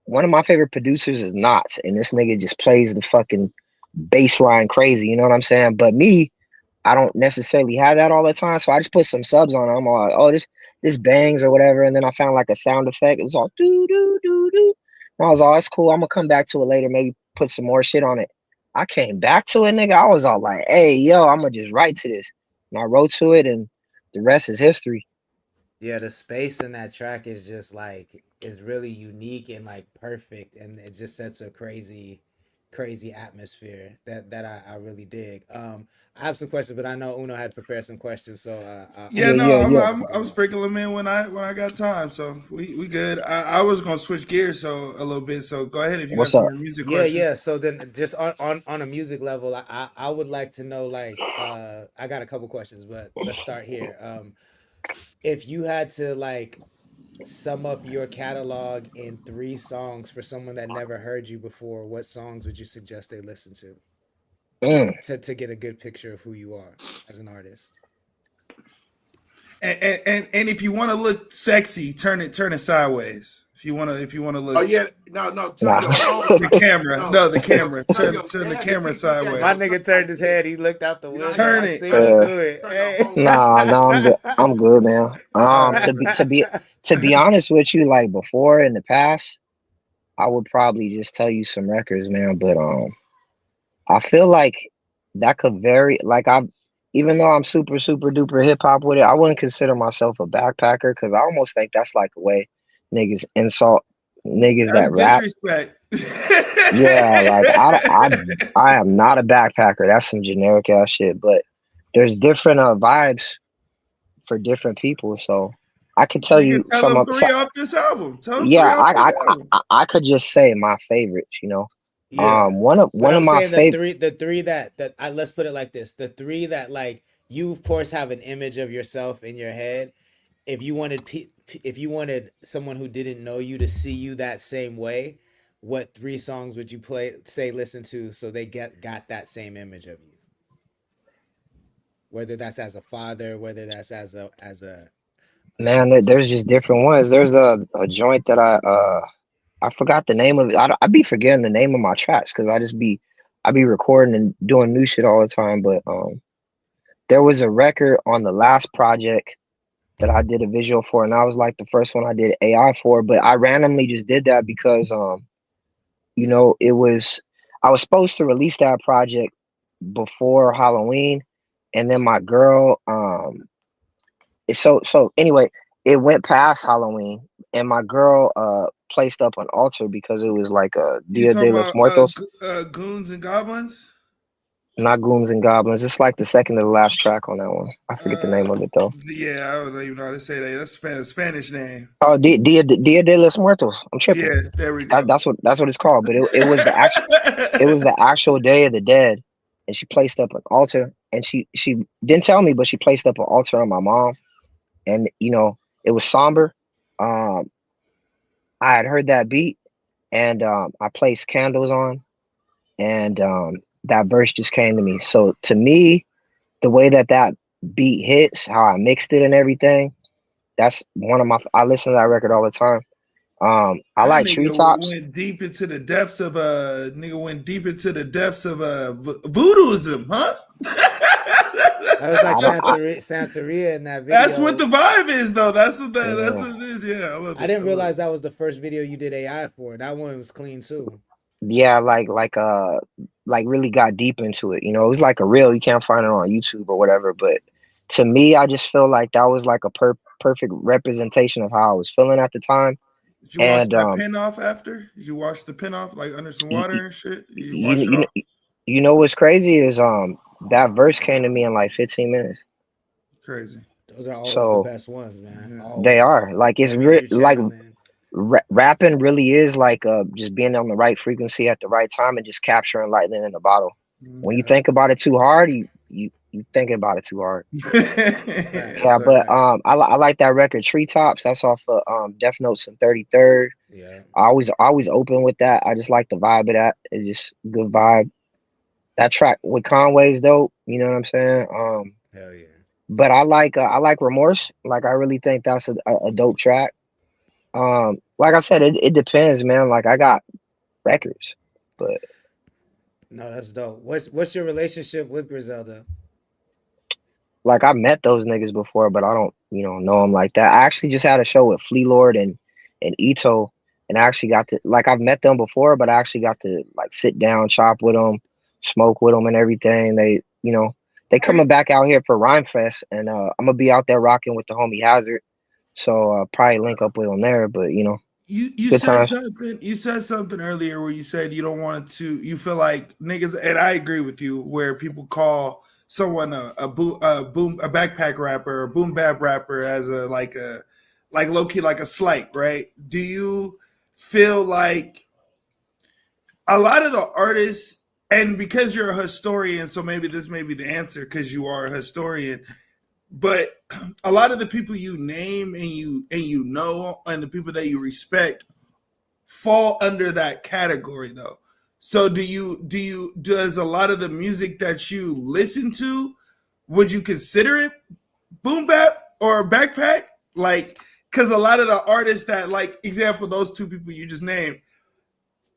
Speaker 10: one of my favorite producers is Knots, and this nigga just plays the fucking bass line crazy. You know what I'm saying? But me, I don't necessarily have that all the time. So I just put some subs on it. I'm all like, oh, this bangs or whatever. And then I found like a sound effect. It was all doo doo doo doo. And I was all, it's cool. I'm gonna come back to it later, maybe put some more shit on it. I came back to it, nigga. I was all like, hey, yo, I'm gonna just write to this. And I wrote to it, and the rest is history.
Speaker 6: Yeah, the space in that track is just like, is really unique and like perfect, and it just sets a crazy atmosphere that I really dig. I have some questions, but I know Uno had prepared some questions, so
Speaker 7: I'm sprinkling them in when I got time. So we good. I was gonna switch gears a little bit. So go ahead if you got some more music questions.
Speaker 6: Yeah. So then, just on a music level, I would like to know, like, I got a couple questions, but let's start here. If you had to like sum up your catalog in 3 songs for someone that never heard you before, what songs would you suggest they listen to to get a good picture of who you are as an artist?
Speaker 7: And if you want to look sexy, turn it sideways. If you want to look.
Speaker 8: Oh yeah, no.
Speaker 7: The camera, the camera. Turn the camera sideways.
Speaker 6: My nigga turned his head. He looked out the window.
Speaker 7: Turn it.
Speaker 10: No, I'm good, man. To be honest with you, like before in the past, I would probably just tell you some records, man. But I feel like that could vary. Like even though I'm super duper hip hop with it, I wouldn't consider myself a backpacker, because I almost think that's like a way niggas insult niggas that rap.
Speaker 7: Disrespect.
Speaker 10: Yeah, like I am not a backpacker. That's some generic ass shit. But there's different vibes for different people. So I could tell you some of
Speaker 7: 3 off this album.
Speaker 10: I could just say my favorites. You know.
Speaker 6: Yeah.
Speaker 10: One of my
Speaker 6: favorite, the three that let's put it like this: the 3 that, like, you of course have an image of yourself in your head. If you wanted someone who didn't know you to see you that same way, what 3 songs would you listen to so they got that same image of you? Whether that's as a father, whether that's as a
Speaker 10: man, there's just different ones. There's a joint that I forgot the name of it. I be forgetting the name of my tracks because I be recording and doing new shit all the time. But there was a record on the last project that I did a visual for, and I was like the first one I did AI for. But I randomly just did that because you know, it was, I was supposed to release that project before Halloween, and then my girl, so anyway, it went past Halloween, and my girl placed up an altar because it was like a
Speaker 7: You
Speaker 10: Dia de
Speaker 7: talking
Speaker 10: los
Speaker 7: about
Speaker 10: Muertos.
Speaker 7: Goons and Goblins?
Speaker 10: Not Goons and Goblins. It's like the second to the last track on that one. I forget the name of it though.
Speaker 7: Yeah, I don't even know how to say that. That's Spanish name.
Speaker 10: Oh, Dia de los Muertos. I'm tripping.
Speaker 7: Yeah, there we go.
Speaker 10: That's what it's called. But it was the actual Day of the Dead, and she placed up an altar, and she didn't tell me, but she placed up an altar on my mom, and it was somber. I had heard that beat, and I placed candles on, and that verse just came to me. So to me, the way that beat hits, how I mixed it and everything, that's one of my. I listen to that record all the time. I
Speaker 7: That
Speaker 10: like
Speaker 7: nigga
Speaker 10: Treetops.
Speaker 7: went deep into the depths of voodooism, huh?
Speaker 6: That was like Santeria in that video.
Speaker 7: That's what the vibe is, though. That's what it is. Yeah,
Speaker 6: I didn't realize that was the first video you did AI for. That one was clean too.
Speaker 10: Yeah, like really got deep into it. It was like a reel. You can't find it on YouTube or whatever. But to me, I just feel like that was like a perfect representation of how I was feeling at the time.
Speaker 7: Did you watch that pin off after? Did you watch the pin off like under some water and shit?
Speaker 10: What's crazy is that verse came to me in like 15 minutes.
Speaker 7: Crazy.
Speaker 6: Those are always the best ones, man.
Speaker 10: Yeah. They are. Like it's like rapping really is like just being on the right frequency at the right time and just capturing lightning in a bottle. When you think about it too hard, you thinking about it too hard. Yeah, but I like that record Treetops. That's off of Death Notes and 33rd.
Speaker 6: Yeah,
Speaker 10: I always open with that. I just like the vibe of that. It's just good vibe. That track with Conway's dope. You know what I'm saying?
Speaker 6: Hell yeah.
Speaker 10: But I like Remorse. Like I really think that's a dope track. Like I said, it depends, man. Like I got records, but
Speaker 6: no, that's dope. What's your relationship with Griselda?
Speaker 10: Like I met those niggas before, but I don't, know them like that. I actually just had a show with Flea Lord and Ito, and I actually got to I've met them before, but I actually got to like sit down, chop with them, smoke with them, and everything. They, they coming back out here for Rhyme Fest, and I'm gonna be out there rocking with the homie Hazard, so probably link up with them there. But
Speaker 7: you said something. You said something earlier where you said you don't want to. You feel like niggas, and I agree with you. Where people call someone a backpack rapper or boom bap rapper as a low key like a slight, right? Do you feel like a lot of the artists, and because you're a historian, so maybe this may be the answer because you are a historian, but a lot of the people you name and and the people that you respect fall under that category though. So does a lot of the music that you listen to, would you consider it boom bap or backpack? Like, because a lot of the artists that, like, example, those two people you just named,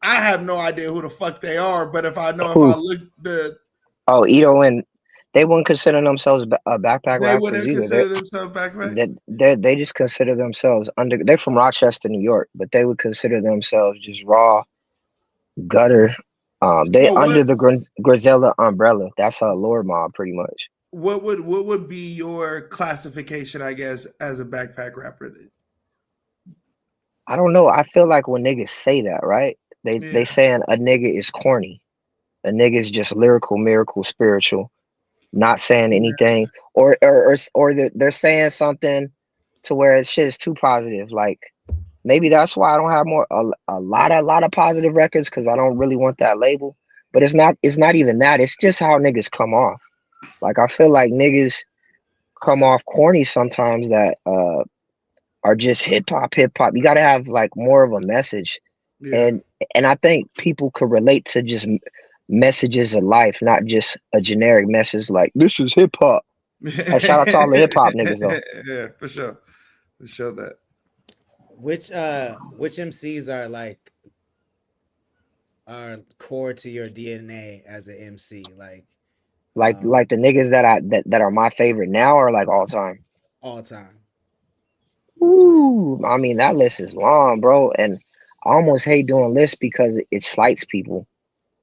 Speaker 7: I have no idea who the fuck they are, but if I look
Speaker 10: Ito and they wouldn't consider themselves backpack rappers either.
Speaker 7: They wouldn't consider themselves backpack?
Speaker 10: They just consider themselves they're from Rochester, New York, but they would consider themselves just raw gutter. They under the Griselda umbrella. That's a Lord mob pretty much.
Speaker 7: What would be your classification, I guess, as a backpack rapper then?
Speaker 10: I don't know. I feel like when niggas say that, right? They saying a nigga is corny. A nigga is just lyrical, miracle, spiritual, not saying anything, or they're saying something to where it's shit is too positive. Like maybe that's why I don't have a lot of positive records, because I don't really want that label. But it's not even that. It's just how niggas come off. Like I feel like niggas come off corny sometimes that are just hip hop. You got to have like more of a message, and I think people could relate to just messages of life, not just a generic message like this is hip hop. Shout out to all the hip hop niggas though.
Speaker 7: Yeah, for sure that.
Speaker 6: Which MCs are core to your DNA as an MC? Like
Speaker 10: the niggas that are my favorite now, or like all time?
Speaker 6: All time.
Speaker 10: Ooh, I mean that list is long, bro, and I almost hate doing lists because it slights people.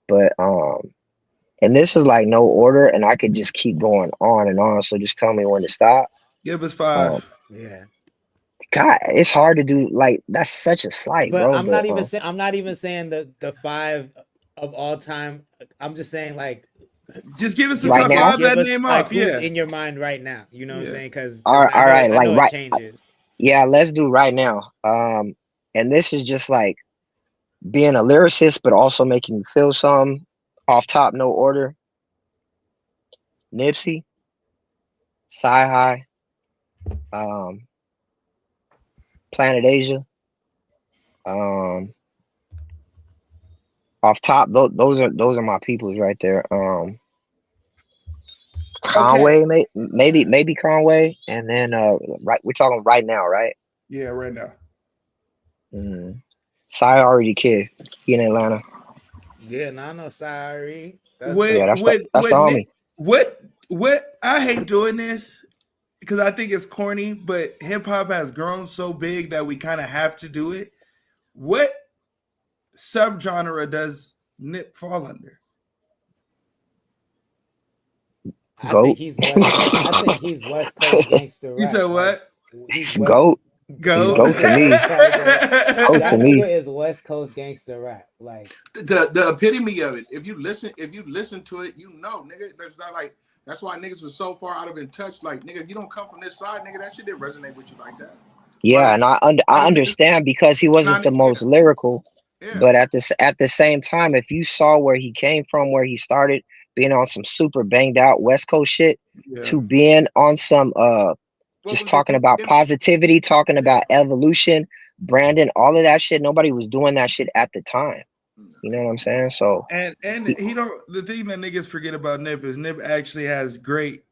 Speaker 10: But and this is like no order, and I could just keep going on and on. So just tell me when to stop.
Speaker 7: Give us 5.
Speaker 6: Yeah.
Speaker 10: God, it's hard to do. Like that's such a slight,
Speaker 6: But
Speaker 10: bro.
Speaker 6: I'm not even saying the 5 of all time. I'm just saying like
Speaker 7: just give us the
Speaker 10: right
Speaker 7: top
Speaker 10: now?
Speaker 7: 5 that name
Speaker 6: like
Speaker 7: off.
Speaker 6: who's
Speaker 7: Yeah.
Speaker 6: in your mind right now. You know what I'm saying? Because
Speaker 10: all right,
Speaker 6: I know
Speaker 10: like
Speaker 6: it changes.
Speaker 10: Yeah, let's do right now. And this is just like being a lyricist, but also making you feel some off top, no order. Nipsey, Sci-Hi, Planet Asia. Off top, those are my peoples right there. Conway, maybe Conway, and then right, we're talking right now, right?
Speaker 7: Yeah, right now.
Speaker 10: Cy already kid. He in Atlanta.
Speaker 6: Yeah, no, sorry.
Speaker 10: That's the homie.
Speaker 7: What I hate doing this because I think it's corny, but hip hop has grown so big that we kind of have to do it. What subgenre does Nip fall under?
Speaker 6: I think he's West Coast gangster rap.
Speaker 7: You said what?
Speaker 6: He's
Speaker 10: Goat.
Speaker 7: Go.
Speaker 10: He's goat to me.
Speaker 6: That nigga is West Coast gangster rap. Like
Speaker 8: the epitome of it. If you listen to it, you know, nigga. There's not like that's why niggas was so far out of in touch. Like, nigga, if you don't come from this side, nigga, that shit didn't resonate with you like that.
Speaker 10: Yeah,
Speaker 8: like,
Speaker 10: and I understand because he wasn't the most lyrical. Yeah. But at the same time, if you saw where he came from, where he started being on some super banged out West Coast shit, to being on some just talking about positivity, talking about evolution, Brandon, all of that shit. Nobody was doing that shit at the time. You know what I'm saying? So
Speaker 7: and he don't. The thing that niggas forget about Nip is Nip actually has great.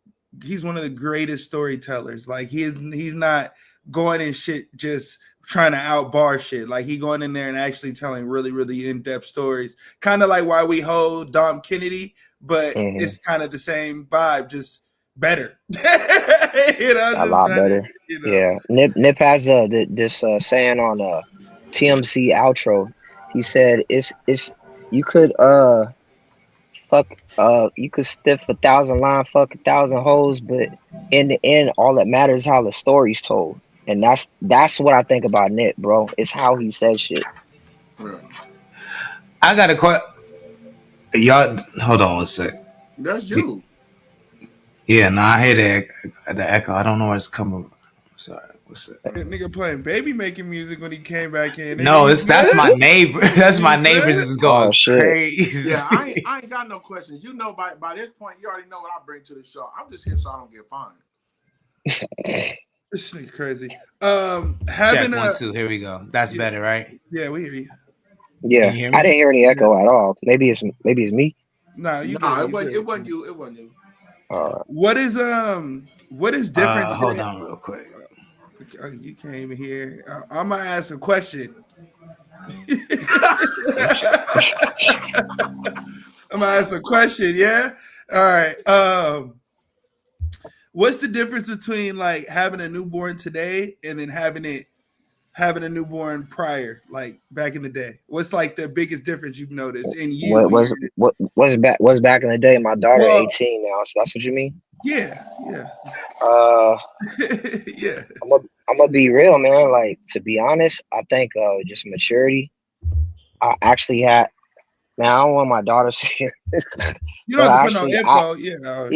Speaker 7: He's one of the greatest storytellers. Like he's not going in shit just trying to outbar shit. Like he going in there and actually telling really, really in-depth stories. Kind of like why we hold Dom Kennedy, but it's kind of the same vibe, just better. You know,
Speaker 10: a lot better. You know? Yeah. Nip has this saying on TMC outro. He said it's you could you could stiff 1,000 lines, fuck 1,000 hoes, but in the end, all that matters is how the story's told. And that's what I think about Nip, bro. It's how he says shit.
Speaker 6: I got a question. Y'all, hold on one sec.
Speaker 8: That's you.
Speaker 6: Yeah, no, I hear the echo. I don't know where it's coming from. Sorry. What's it?
Speaker 7: Nigga playing baby making music when he came back in.
Speaker 6: No, that's my neighbor. That's my neighbors is going crazy.
Speaker 8: Yeah, I ain't got no questions. You know, by this point, you already know what I bring to the show. I'm just here so I don't get fined.
Speaker 7: This nigga crazy.
Speaker 6: Check 1, 2. Here we go. That's better, right?
Speaker 7: Yeah, we hear you.
Speaker 10: Yeah, I didn't hear any echo at all. Maybe it's me.
Speaker 7: No,
Speaker 8: it wasn't you. It wasn't you.
Speaker 7: What is different?
Speaker 6: Hold on, real quick.
Speaker 7: You came here. I'm gonna ask a question. Yeah. All right. What's the difference between like having a newborn today and then having a newborn prior, like back in the day? What's like the biggest difference you've noticed in you?
Speaker 10: What's back in the day? My daughter 18 now, so that's what you mean?
Speaker 7: Yeah.
Speaker 10: Yeah. I'm gonna be real, man. Like, to be honest, I think just maturity. I actually had. Man, I don't want my daughter saying.
Speaker 7: You don't have to put no info.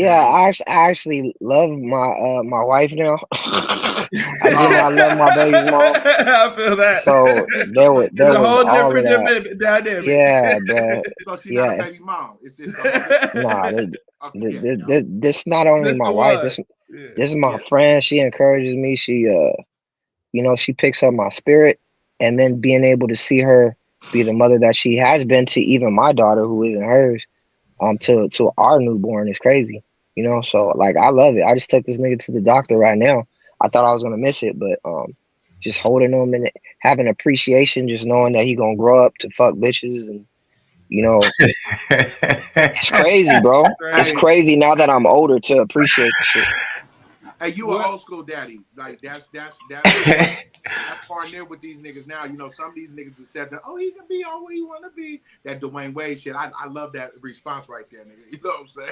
Speaker 10: I actually love my wife now. I love my baby mom.
Speaker 7: I feel that.
Speaker 10: So there was
Speaker 7: a whole different dynamic.
Speaker 10: Yeah, but
Speaker 8: so she's not a baby mom. It's
Speaker 10: this not only my wife. This is my friend. She encourages me. She she picks up my spirit, and then being able to see her be the mother that she has been to even my daughter who isn't hers, to our newborn is crazy. So like I love it. I just took this nigga to the doctor right now. I thought I was gonna miss it, but just holding him and having appreciation, just knowing that he gonna grow up to fuck bitches and it's crazy, bro. It's crazy now that I'm older to appreciate the shit.
Speaker 8: Hey, you an old school daddy. Like that's far near with these niggas now. You know, some of these niggas accept that, oh, he can be all where he want to be. That Dwayne Wade shit. I love that response right there, nigga. You know what I'm saying?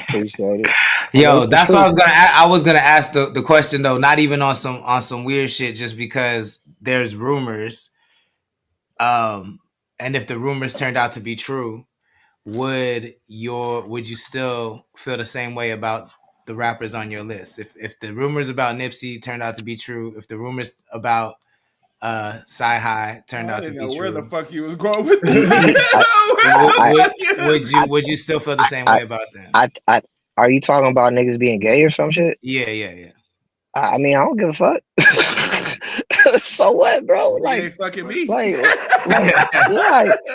Speaker 10: Appreciate it.
Speaker 6: Yo, that's what I was gonna ask the question though, not even on some weird shit, just because there's rumors. And if the rumors turned out to be true, would you still feel the same way about the rappers on your list? If the rumors about Nipsey turned out to be true, if the rumors about Sci-Hi turned out to be true,
Speaker 7: where the fuck you was going with that?
Speaker 6: would you still feel the same way about them?
Speaker 10: Are you talking about niggas being gay or some shit?
Speaker 6: Yeah.
Speaker 10: I mean, I don't give a fuck. So what, bro? Like,
Speaker 7: you ain't fucking me.
Speaker 10: Like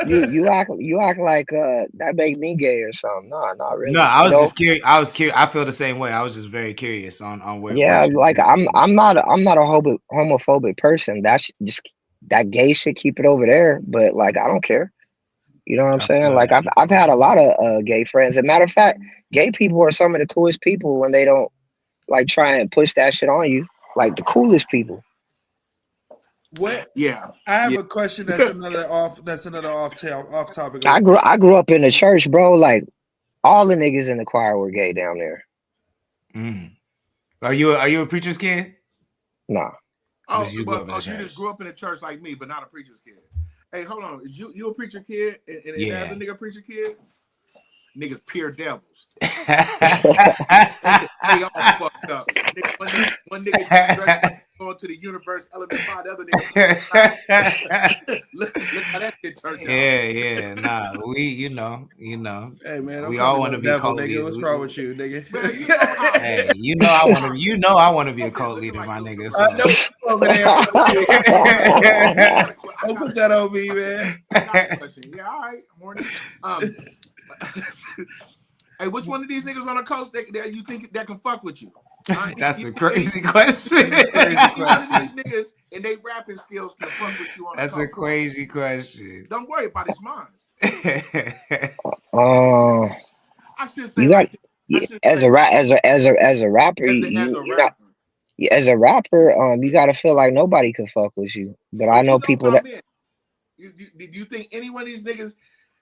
Speaker 10: you act like that make me gay or something. No, not really.
Speaker 6: No, I was just curious. I was curious. I feel the same way. I was just very curious on where.
Speaker 10: Yeah, like I'm not a homophobic person. That's just that gay shit. Keep it over there. But like, I don't care. You know what I'm saying? Like I've had a lot of gay friends. As a matter of fact, gay people are some of the coolest people when they don't like try and push that shit on you. Like the coolest people.
Speaker 7: What?
Speaker 8: Yeah.
Speaker 7: I have a question. That's another off topic.
Speaker 10: I grew up in the church, bro. Like all the niggas in the choir were gay down there.
Speaker 6: Mm. Are you a preacher's kid?
Speaker 10: Nah.
Speaker 8: Oh, you just grew up in a church like me, but not a preacher's kid. Hey, hold on. Is you a preacher kid and the other nigga preacher kid? Niggas pure devils. They all fucked up. One nigga going to the universe, element 5, the other nigga. Look how that shit turned out.
Speaker 6: Yeah. Nah, you know.
Speaker 7: Hey man,
Speaker 6: we all want to be cult leaders.
Speaker 7: What's wrong with you, nigga?
Speaker 6: Hey, I want to be a cult leader, my nigga. So.
Speaker 7: Don't put that on me, man.
Speaker 8: Yeah, all right. Morning. Hey, which one of these niggas on the coast that you think that can fuck with you?
Speaker 6: That's a crazy question.
Speaker 8: These niggas and they rapping skills can fuck with you on the coast.
Speaker 6: That's a crazy question.
Speaker 8: Don't worry about his mind. I should say
Speaker 10: you got as a rapper, as a rapper, you gotta feel like nobody can fuck with you. But I know people that.
Speaker 8: Do you think any one of these niggas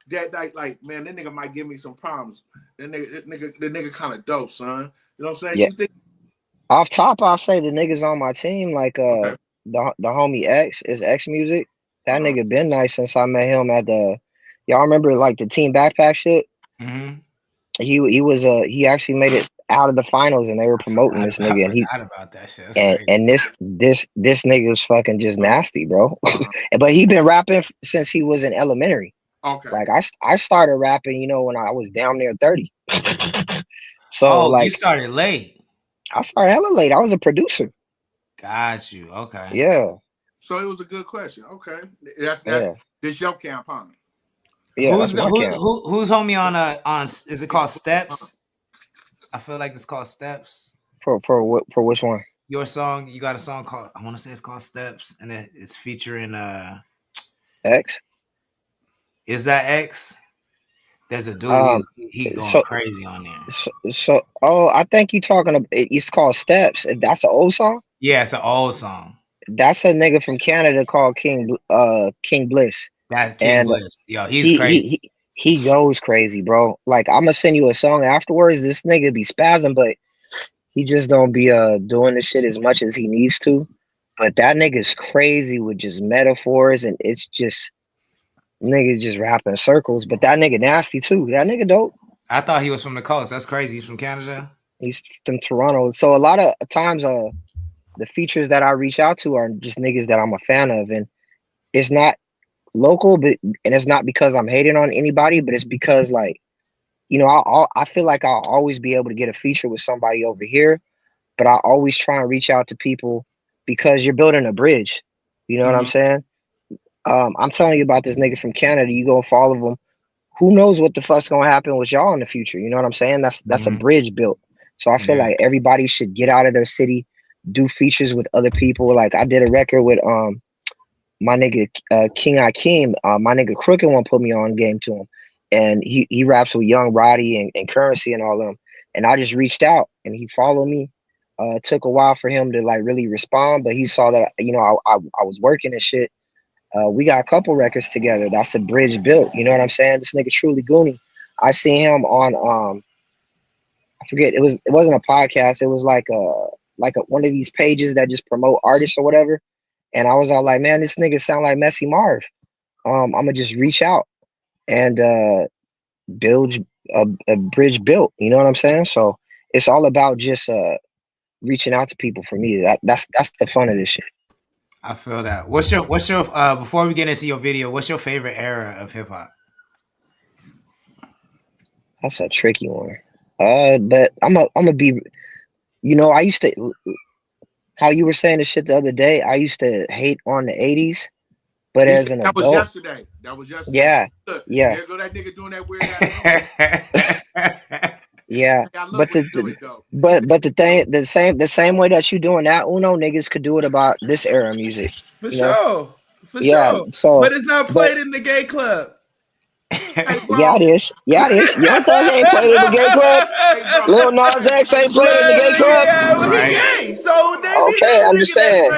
Speaker 8: that like man, that nigga might give me some problems? The nigga kind of dope, son. You know what I'm saying?
Speaker 10: Yeah.
Speaker 8: You think
Speaker 10: off top, I'll say the niggas on my team, like the homie X is X Music. That nigga been nice since I met him at the. Y'all remember like the team backpack shit?
Speaker 6: Mm-hmm.
Speaker 10: He actually made it out of the finals and they were promoting this nigga and he
Speaker 6: forgot about that shit.
Speaker 10: And this nigga was fucking just nasty, bro. But he been rapping since he was in elementary.
Speaker 8: Okay.
Speaker 10: Like I started rapping, when I was down near 30. So like
Speaker 6: you started late.
Speaker 10: I started hella late. I was a producer.
Speaker 6: Got you. Okay.
Speaker 10: Yeah.
Speaker 8: So it was a good question. Okay. That's this your camp, huh?
Speaker 10: Yeah.
Speaker 6: Who's homie on is it called Steps? I feel like it's called Steps.
Speaker 10: For which one?
Speaker 6: Your song, you got a song called, I want to say it's called Steps, and it's featuring
Speaker 10: X.
Speaker 6: Is that X? There's a dude he going crazy on there.
Speaker 10: So I think you talking about it's called Steps. That's an old song?
Speaker 6: Yeah, it's an old song.
Speaker 10: That's a nigga from Canada called King Bliss.
Speaker 6: That's King Bliss. Yo, he's crazy.
Speaker 10: He goes crazy, bro. Like I'm gonna send you a song afterwards. This nigga be spazzing, but he just don't be doing the shit as much as he needs to. But that nigga's crazy with just metaphors, and it's just nigga just rapping in circles. But that nigga nasty too. That nigga dope.
Speaker 6: I thought he was from the coast. That's crazy. He's from Canada.
Speaker 10: He's from Toronto. So a lot of times, the features that I reach out to are just niggas that I'm a fan of, and it's not local, and it's not because I'm hating on anybody, but it's because like, I feel like I'll always be able to get a feature with somebody over here, but I always try and reach out to people because you're building a bridge. You know what I'm saying? I'm telling you about this nigga from Canada. You go follow him. Who knows what the fuck's gonna happen with y'all in the future? You know what I'm saying? That's a bridge built. So I feel like everybody should get out of their city, do features with other people. Like I did a record with my nigga King Akeem. My nigga Crooked One put me on game to him. And he raps with Young Roddy and Currency and all of them. And I just reached out and he followed me. Took a while for him to like really respond, but he saw that I was working and shit. We got a couple records together. That's a bridge built. You know what I'm saying? This nigga truly Goonie. I seen him on I forget, it wasn't a podcast. It was like one of these pages that just promote artists or whatever. And I was all like, man, this nigga sound like Messy Marv. I'm gonna just reach out and build a bridge built. You know what I'm saying? So it's all about just reaching out to people. For me, that's the fun of this shit.
Speaker 6: I feel that. What's your before we get into your video, what's your favorite era of hip hop?
Speaker 10: That's a tricky one. But I'm gonna be, I used to, how you were saying the shit the other day, I used to hate on the 80s, but as an adult.
Speaker 8: Was yesterday. That was yesterday.
Speaker 10: Yeah.
Speaker 8: Look,
Speaker 10: yeah.
Speaker 8: There go that nigga doing that weird ass.
Speaker 10: Yeah. But the same way that you doing that, Uno, niggas could do it about this era of music.
Speaker 7: For sure.
Speaker 10: So,
Speaker 7: but it's not played in the gay club.
Speaker 10: Yeah, it is. Young Thug ain't played in the gay club. Lil Nas X ain't played in the gay club.
Speaker 7: Yeah, well, he gay. So they
Speaker 10: okay, I'm just saying.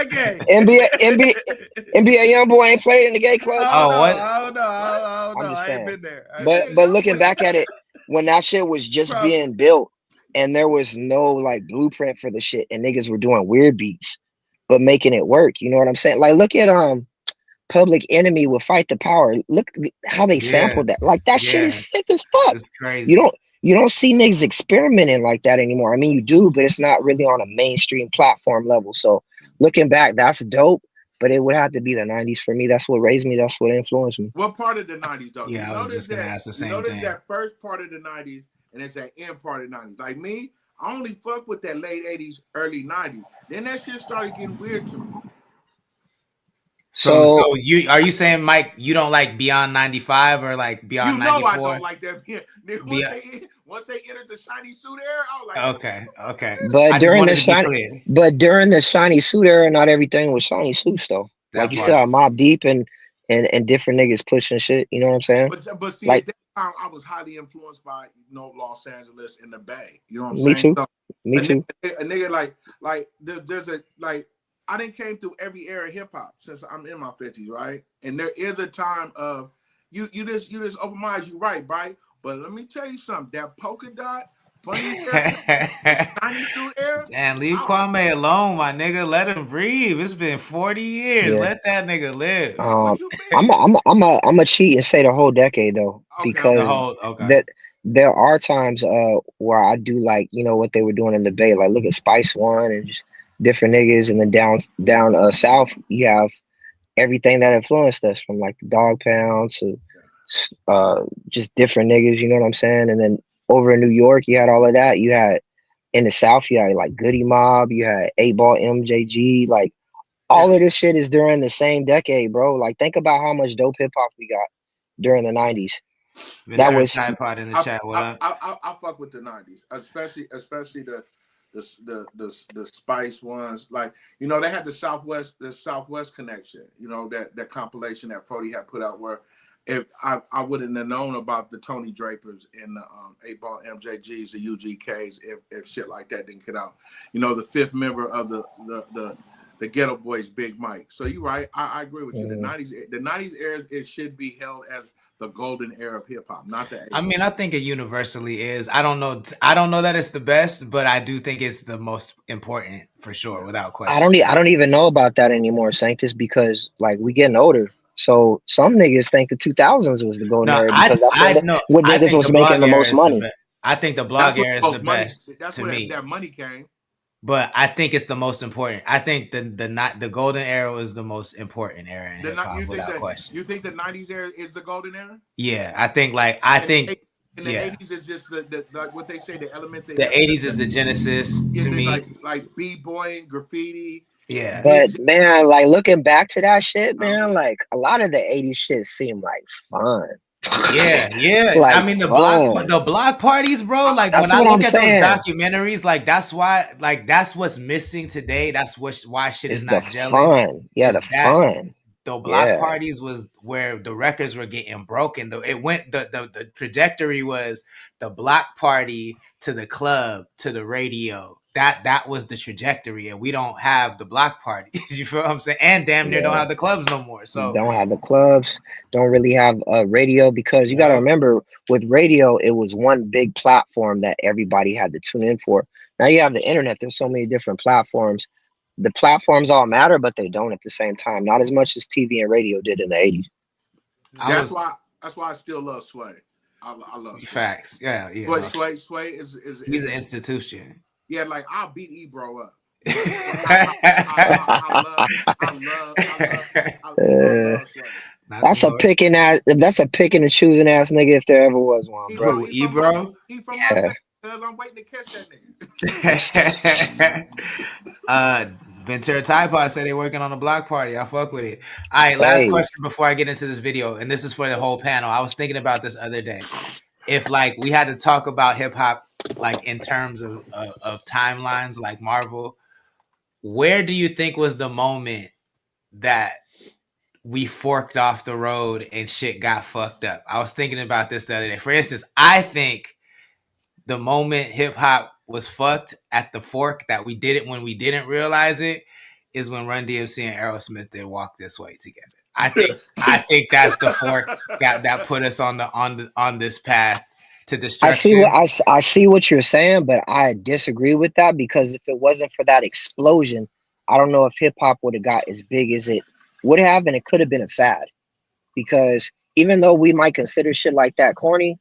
Speaker 10: NBA YoungBoy ain't played in the gay club.
Speaker 7: I don't know. I'm just saying. I ain't been there.
Speaker 10: But looking back at it, when that shit was just being built and there was no like blueprint for the shit, and niggas were doing weird beats but making it work. You know what I'm saying? Like, look at Public Enemy with Fight the Power. Look how they sampled that. Like, that shit is sick as fuck.
Speaker 6: It's crazy.
Speaker 10: You don't see niggas experimenting like that anymore. I mean, you do, but it's not really on a mainstream platform level. So looking back, that's dope. But it would have to be the 90s for me. That's what raised me. That's what influenced me.
Speaker 8: What part of the 90s, though?
Speaker 6: Yeah, I was just going to ask the same thing.
Speaker 8: Notice that first part of the 90s and it's that end part of the 90s. Like me, I only fuck with that late 80s, early 90s. Then that shit started getting weird to me.
Speaker 6: So are you saying, Mike, you don't like Beyond 95 or like Beyond 94?
Speaker 8: I don't like that. Once they entered the shiny suit era, I was like,
Speaker 6: okay.
Speaker 10: But during the shiny suit era, not everything was shiny suits though. Like, you still have Mobb Deep and different niggas pushing shit. You know what I'm saying?
Speaker 8: But see, at that time, I was highly influenced by Los Angeles and the Bay. You know what I'm saying?
Speaker 10: Me too.
Speaker 8: A nigga like there's a like. I didn't came through every era of hip hop since I'm in my 50s, right? And there is a time of you just open my eyes, you right? But let me tell you something. That polka dot, funny era, shiny suit era.
Speaker 6: Damn, leave Kwame alone, my nigga. Let him breathe. It's been 40 years. Yeah. Let that nigga live.
Speaker 10: I'm a cheat and say the whole decade though, because that there are times where I do like what they were doing in the Bay. Like, look at Spice One and just different niggas, and then down south you have everything that influenced us, from like the Dog Pound to just different niggas, you know what I'm saying? And then over in New York you had all of that. You had in the south you had like Goody Mob, you had 8-Ball MJG, like all of this shit is during the same decade, bro. Like, think about how much dope hip hop we got during the 90s.
Speaker 6: That was Tripod in the chat. What up?
Speaker 8: I fuck with the 90s, especially the Spice ones. Like, they had the Southwest connection, that compilation that 40 had put out, where if I wouldn't have known about the Tony Drapers and the 8-Ball MJGs, the UGKs, if shit like that didn't get out. The fifth member of the Ghetto Boys, Big Mike. So you're right. I agree with you. The 90s era, it should be held as the golden era of hip hop, not the 80s.
Speaker 6: I mean, I think it universally is. I don't know that it's the best, but I do think it's the most important for sure, without question.
Speaker 10: I don't even know about that anymore, Sanctus, because like we getting older. So some niggas think the 2000s was the golden era because that's what niggas was making the most money.
Speaker 6: I think the blog era is the best.
Speaker 8: That's
Speaker 6: to
Speaker 8: where
Speaker 6: me.
Speaker 8: that money came.
Speaker 6: But I think it's the most important. I think the golden era was the most important era in hip hop, without question.
Speaker 8: You think the 90s era is the golden era?
Speaker 6: Yeah, I think
Speaker 8: in the 80s is just the like what they say, the elements.
Speaker 6: The 80s is the genesis to me.
Speaker 8: Like b-boying, graffiti.
Speaker 6: Yeah.
Speaker 10: But man, like looking back to that shit, man, like a lot of the 80s shit seemed like fun.
Speaker 6: Yeah.
Speaker 10: Like,
Speaker 6: I mean, the block parties, bro. Like, when I look at those documentaries, like that's what's missing today. That's why shit is not gelling.
Speaker 10: Fun. Yeah, the fun.
Speaker 6: The block parties was where the records were getting broken. Though it went, the trajectory was the block party to the club to the radio. that was the trajectory, and we don't have the block parties. You feel what I'm saying? And damn near don't have the clubs no more. So
Speaker 10: don't have the clubs, don't really have a radio, because you got to remember, with radio, it was one big platform that everybody had to tune in for. Now you have the internet. There's so many different platforms. The platforms all matter, but they don't at the same time. Not as much as TV and radio did in the 80s.
Speaker 8: That's why I still love Sway. I love Sway.
Speaker 6: Facts. Yeah.
Speaker 8: Sway is
Speaker 6: he's an institution.
Speaker 8: Yeah, like I'll beat Ebro up. I love Sway.
Speaker 10: That's a picking and choosing ass nigga if there ever was one, bro.
Speaker 6: Ebro?
Speaker 8: He from my cause I'm waiting to catch that
Speaker 6: nigga. Ventura Tide Pod said they're working on a block party. I fuck with it. All right, last question before I get into this video, and this is for the whole panel. I was thinking about this other day. If like we had to talk about hip hop like in terms of timelines, like Marvel, where do you think was the moment that we forked off the road and shit got fucked up? I was thinking about this the other day. For instance, I think the moment hip hop was fucked at the fork that we did it when we didn't realize it is when Run DMC and Aerosmith did Walk This Way together. I think that's the fork that put us on this path to destruction.
Speaker 10: I see what you're saying, but I disagree with that, because if it wasn't for that explosion, I don't know if hip hop would have got as big as it would have, and it could have been a fad. Because even though we might consider shit like that corny,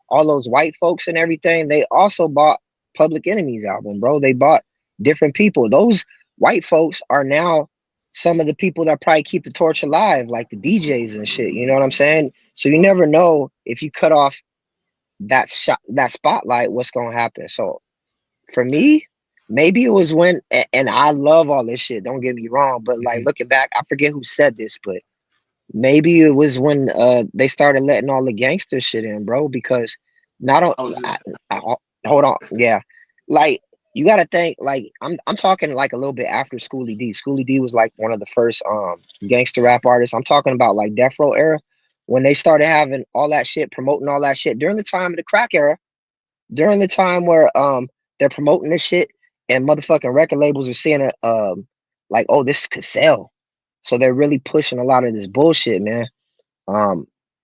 Speaker 10: all those white folks and everything, they also bought Public Enemy's album, bro. They bought different people. Those white folks are now some of the people that probably keep the torch alive, like the DJs and shit. You know what I'm saying? So you never know, if you cut off that spotlight, what's gonna happen. So for me, maybe it was when, and I love all this shit, don't get me wrong, but like looking back, I forget who said this, but maybe it was when they started letting all the gangster shit in, bro. Because hold on, yeah, like you gotta think, like I'm talking like a little bit after Schoolie D. Schoolie D was like one of the first gangster rap artists. I'm talking about like Death Row era, when they started having all that shit, promoting all that shit during the time of the crack era, during the time where they're promoting this shit and motherfucking record labels are seeing it like, oh, this could sell. So they're really pushing a lot of this bullshit, man.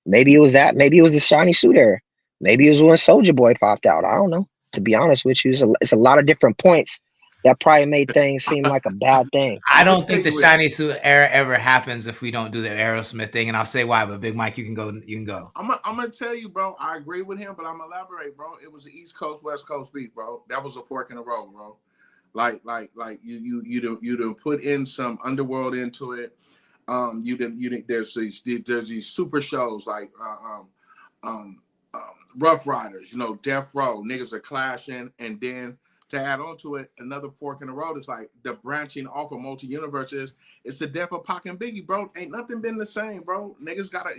Speaker 10: Maybe it was that. Maybe it was the Shiny Suit era. Maybe it was when Soulja Boy popped out. I don't know. To be honest with you, it's a lot of different points that probably made things seem like a bad thing.
Speaker 6: I don't think the Shiny Suit era ever happens if we don't do the Aerosmith thing, and I'll say why. But Big Mike, you can go. I'm
Speaker 8: gonna tell you, bro. I agree with him, but I'm gonna elaborate, bro. It was the East Coast West Coast beat, bro. That was a fork in the road, bro. Like you put in some underworld into it. There's these super shows like Rough Riders, you know, Death Row, niggas are clashing, and then to add on to it, another fork in the road is like the branching off of multi-universes. It's the death of Pac and Biggie, bro. Ain't nothing been the same, bro. Niggas gotta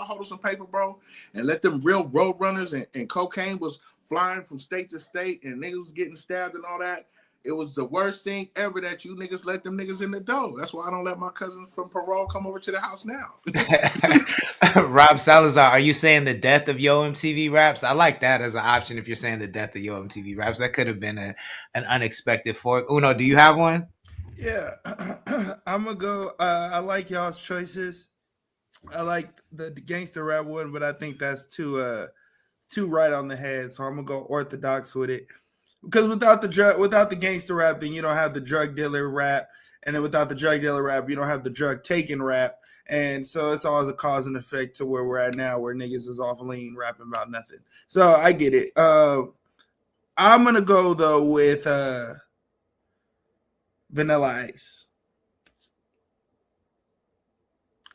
Speaker 8: hold of some paper, bro, and let them real road runners and cocaine was flying from state to state, and niggas was getting stabbed and all that. It was the worst thing ever that you niggas let them niggas in the door. That's why I don't let my cousins from parole come over to the house now.
Speaker 6: Rob Salazar, are you saying the death of Yo MTV Raps? I like that as an option if you're saying the death of Yo MTV Raps. That could have been an unexpected fork. Uno, do you have one?
Speaker 7: Yeah, I'm going to go. I like y'all's choices. I like the gangster rap one, but I think that's too right on the head. So I'm going to go orthodox with it. Because without the gangster rap, then you don't have the drug dealer rap, and then without the drug dealer rap, you don't have the drug taking rap, and so it's always a cause and effect to where we're at now, where niggas is off lean rapping about nothing. So I get it. I'm gonna go though with Vanilla Ice.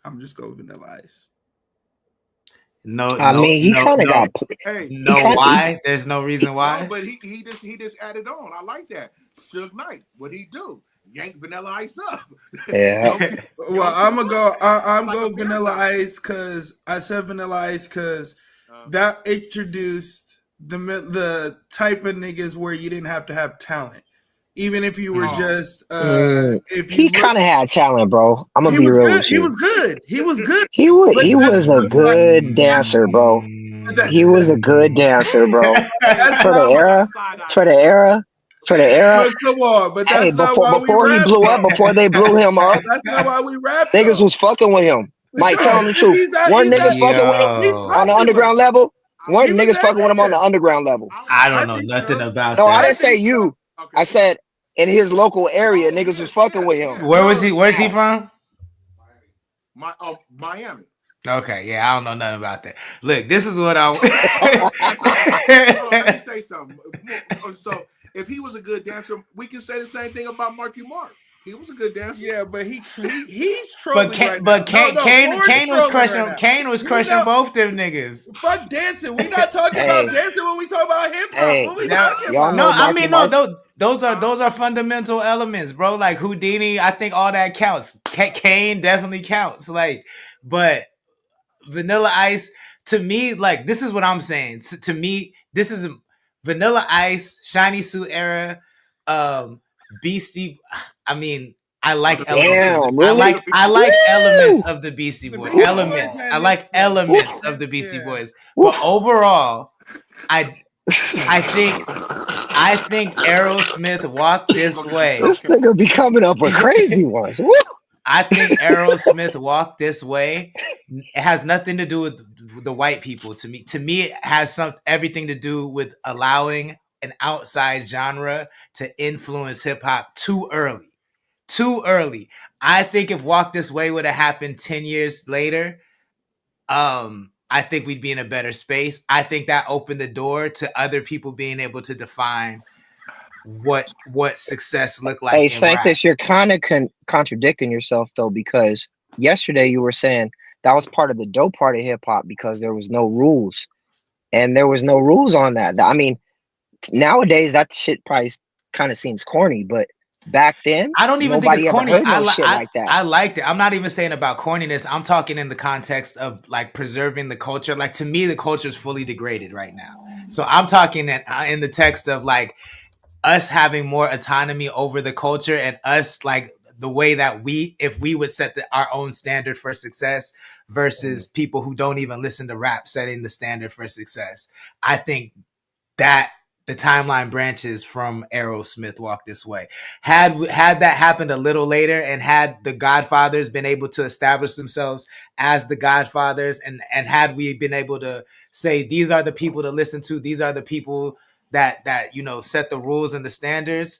Speaker 7: I'm just go Vanilla Ice.
Speaker 6: No,
Speaker 10: I mean, he kind of got.
Speaker 8: Hey,
Speaker 6: why? There's no reason why.
Speaker 8: No, but he just added on. I like that. Suge Knight, what he do? Yank Vanilla Ice up.
Speaker 10: Yeah.
Speaker 7: Well, I'm gonna go. I'm like go Vanilla Ice because I said Vanilla Ice because that introduced the type of niggas where you didn't have to have talent. Even if you were just, if
Speaker 10: he kind of had talent, bro. I'm gonna be real with you.
Speaker 7: He was good. He was good.
Speaker 10: He was a good dancer, bro. He was a good dancer, bro. For the era, for the era.
Speaker 7: But come on, but
Speaker 10: Hey,
Speaker 7: that's not why we
Speaker 10: before he
Speaker 7: rap.
Speaker 10: blew up, before they blew him up,
Speaker 7: That's not why we rap.
Speaker 10: niggas was fucking with him.
Speaker 7: For
Speaker 10: Mike,
Speaker 7: sure.
Speaker 10: tell him the truth.
Speaker 7: He's not-
Speaker 10: Weren't
Speaker 7: he's
Speaker 10: niggas
Speaker 7: not-
Speaker 10: fucking with him
Speaker 7: He's
Speaker 10: on the
Speaker 7: popular.
Speaker 10: underground level? Weren't
Speaker 7: He was
Speaker 10: niggas
Speaker 7: that
Speaker 10: fucking with him on the
Speaker 7: nigga.
Speaker 10: underground level?
Speaker 6: I don't
Speaker 7: I
Speaker 6: know
Speaker 7: think
Speaker 6: nothing
Speaker 7: so.
Speaker 6: about
Speaker 10: No,
Speaker 6: that.
Speaker 10: I didn't say you.
Speaker 8: Okay.
Speaker 10: I said in his local area, niggas was fucking with him.
Speaker 6: Where was he? Where's he from?
Speaker 8: Miami.
Speaker 6: Okay, yeah, I don't know nothing about that. Look, this is what I.
Speaker 8: Let me say something. So, if he was a good dancer, we can say the same thing about Marky Mark. He was a good dancer.
Speaker 7: Yeah, but he's trolling
Speaker 6: But
Speaker 7: right now.
Speaker 6: Kane was crushing.
Speaker 7: Right now.
Speaker 6: Kane was crushing both them niggas.
Speaker 7: Fuck dancing. We not talking about dancing when we talk about hip hop.
Speaker 10: Hey,
Speaker 7: What we
Speaker 6: Now-
Speaker 7: talking
Speaker 10: y'all
Speaker 7: about?
Speaker 10: know
Speaker 6: No, I
Speaker 10: Marky
Speaker 6: mean
Speaker 10: Mark's-
Speaker 6: no. Those are fundamental elements, bro. Like Houdini, I think all that counts. Kane definitely counts. Like, but Vanilla Ice to me, like this is what I'm saying. To me, this is Vanilla Ice, Shiny Suit era, Beastie. I mean, I like elements.
Speaker 10: Damn, really?
Speaker 6: I like
Speaker 10: Woo!
Speaker 6: elements of the Beastie
Speaker 7: The
Speaker 6: Boys.
Speaker 7: Beastie Boys
Speaker 6: Elements.
Speaker 7: had
Speaker 6: I like
Speaker 7: mixed-
Speaker 6: elements of the Beastie
Speaker 7: Yeah.
Speaker 6: Boys. But overall, I think Aerosmith walked this way.
Speaker 10: This nigga be coming up with crazy ones. Woo!
Speaker 6: I think Aerosmith walked this way. It has nothing to do with the white people. To me, it has everything to do with allowing an outside genre to influence hip hop too early. Too early. I think if Walk This Way would have happened 10 years later, I think we'd be in a better space. I think that opened the door to other people being able to define what success looked like.
Speaker 10: Hey,
Speaker 6: in rap.
Speaker 10: Sanctus, you're kind of contradicting yourself though, because yesterday you were saying that was part of the dope part of hip hop because there was no rules, and there was no rules on that. I mean, nowadays that shit probably kind of seems corny, but back then
Speaker 6: I don't even think it's corny.
Speaker 10: Heard no shit like that.
Speaker 6: I liked it. I'm not even saying about corniness. I'm talking in the context of like preserving the culture. Like to me, the culture is fully degraded right now. So I'm talking in the text of like us having more autonomy over the culture and us like the way that if we would set our own standard for success versus people who don't even listen to rap setting the standard for success. I think that the timeline branches from Aerosmith Walk This Way. Had that happened a little later and had the Godfathers been able to establish themselves as the Godfathers and had we been able to say these are the people to listen to, these are the people that set the rules and the standards,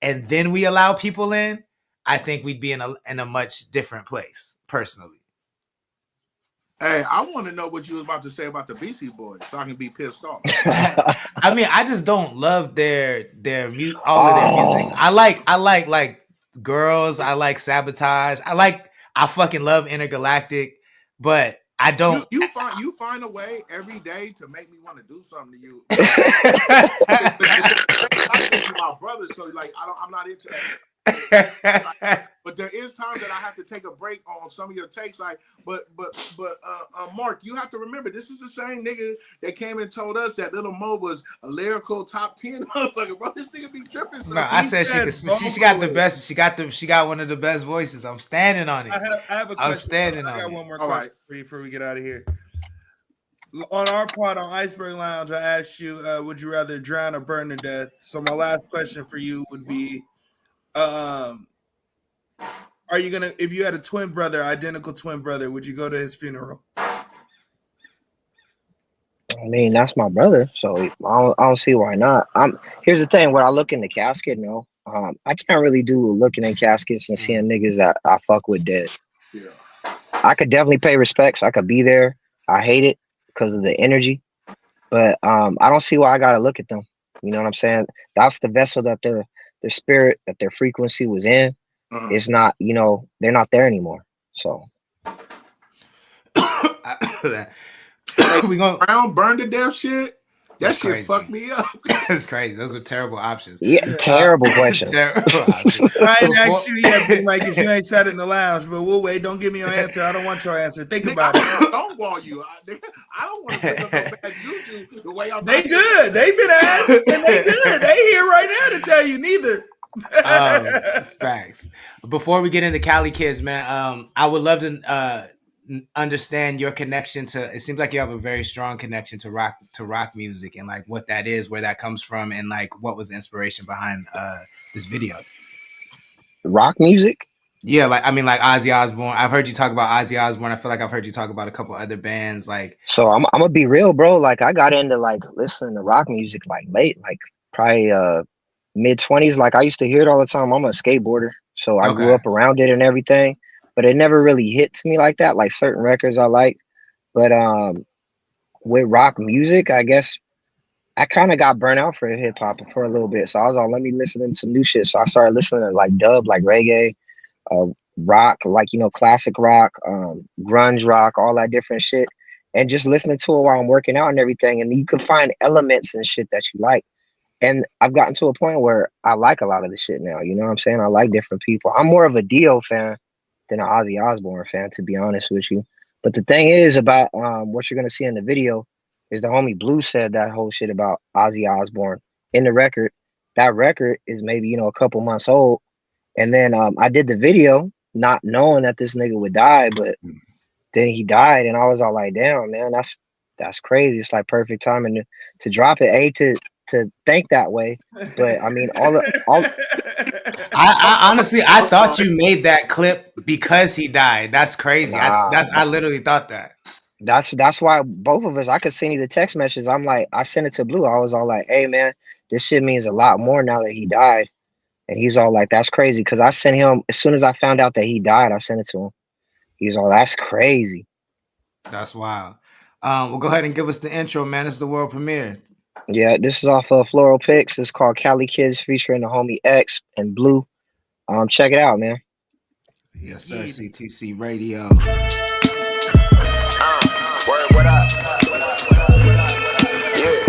Speaker 6: and then we allow people in, I think we'd be in a much different place, personally.
Speaker 8: Hey, I want to know what you was about to say about the Beastie Boys, so I can be pissed off.
Speaker 6: I mean, I just don't love their all of their music. I like Girls. I like Sabotage. I fucking love Intergalactic, but I don't.
Speaker 8: You find a way every day to make me want to do something to you. I'm my brother, so like I'm not into that. But there is times that I have to take a break on some of your takes. Like, but Mark, you have to remember this is the same nigga that came and told us that Lil Mo was a lyrical top 10 motherfucker. Bro, this nigga be tripping. So
Speaker 6: no, I said she got the best. She got one of the best voices. I'm standing on it.
Speaker 7: I have a question.
Speaker 6: I'm standing on it.
Speaker 7: I got one more question for you before we get out of here. On our part on Iceberg Lounge, I asked you, would you rather drown or burn to death? So my last question for you would be, are you gonna, if you had a twin brother, identical twin brother, would you go to his funeral?
Speaker 10: I mean, that's my brother, so I don't see why not. Here's the thing: when I look in the casket, no, I can't really do looking in caskets and seeing niggas that I fuck with dead.
Speaker 8: Yeah.
Speaker 10: I could definitely pay respects. I could be there. I hate it because of the energy, but I don't see why I gotta look at them. You know what I'm saying? That's the vessel that their spirit, that their frequency was in. It's not, they're not there anymore. So
Speaker 6: we going
Speaker 8: Brown burn to death shit. That
Speaker 6: That's
Speaker 8: shit
Speaker 6: crazy.
Speaker 8: fucked me up.
Speaker 6: That's crazy. Those are terrible options.
Speaker 10: yeah, terrible question.
Speaker 6: Terrible options.
Speaker 7: I ain't asked you yet, Big Mike, because you ain't sat in the lounge, but we'll wait. Don't give me your answer. I don't want your answer. Think about it.
Speaker 8: Don't wall you. I don't want to pick up no bad juju the way I'm.
Speaker 7: They good. They've been asked, and they good. They here right now to tell you neither.
Speaker 6: Facts. Before we get into Cali Kids, man, I would love to understand your connection to. It seems like you have a very strong connection to rock music, and like what that is, where that comes from, and like what was the inspiration behind this video.
Speaker 10: Rock music?
Speaker 6: Yeah, like I mean, like Ozzy Osbourne. I've heard you talk about Ozzy Osbourne. I feel like I've heard you talk about a couple other bands. Like,
Speaker 10: so I'm gonna be real, bro. Like I got into like listening to rock music like late, like probably mid-20s. Like I used to hear it all the time. I'm a skateboarder, so I grew up around it and everything, but it never really hit to me like that. Like certain records I like, but with rock music, I guess I kind of got burnt out for hip hop for a little bit. So I was like, let me listen to some new shit. So I started listening to like dub, like reggae, rock, like, you know, classic rock, grunge rock, all that different shit, and just listening to it while I'm working out and everything. And you can find elements and shit that you like. And I've gotten to a point where I like a lot of the shit now. You know what I'm saying? I like different people. I'm more of a Dio fan than an Ozzy Osbourne fan, to be honest with you. But the thing is about what you're going to see in the video is the homie Blue said that whole shit about Ozzy Osbourne in the record. That record is maybe, you know, a couple months old. And then I did the video not knowing that this nigga would die, but then he died. And I was all like, damn, man, that's crazy. It's like perfect timing to drop it. To think that way, but I mean,
Speaker 6: I honestly, I thought you made that clip because he died. That's crazy. I literally thought that.
Speaker 10: That's why both of us. I could send you the text message. I'm like, I sent it to Blue. I was all like, hey man, this shit means a lot more now that he died. And he's all like, that's crazy, because I sent him as soon as I found out that he died. I sent it to him. He's all, that's crazy.
Speaker 6: That's wild. Well, go ahead and give us the intro, man. It's the world premiere.
Speaker 10: Yeah, this is off of Floral Picks. It's called Cali Kids featuring the homie X and Blue. Check it out, man.
Speaker 6: Yes, sir. CTC Radio.
Speaker 4: Word, what up? Yeah.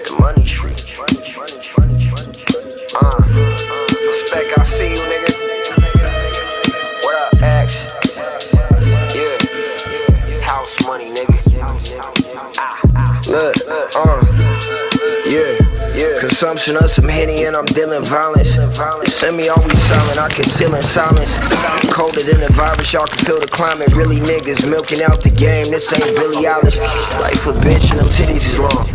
Speaker 4: The money street. Spec, I see you, nigga. What up, X? Yeah. House money, nigga. Look, yeah. Consumption of some Henny and I'm dealing violence. Let me always silent, I conceal in silence. Colder than the virus, y'all can feel the climate. Really niggas milking out the game, this ain't Billie Eilish. Life a bitch and them titties is long.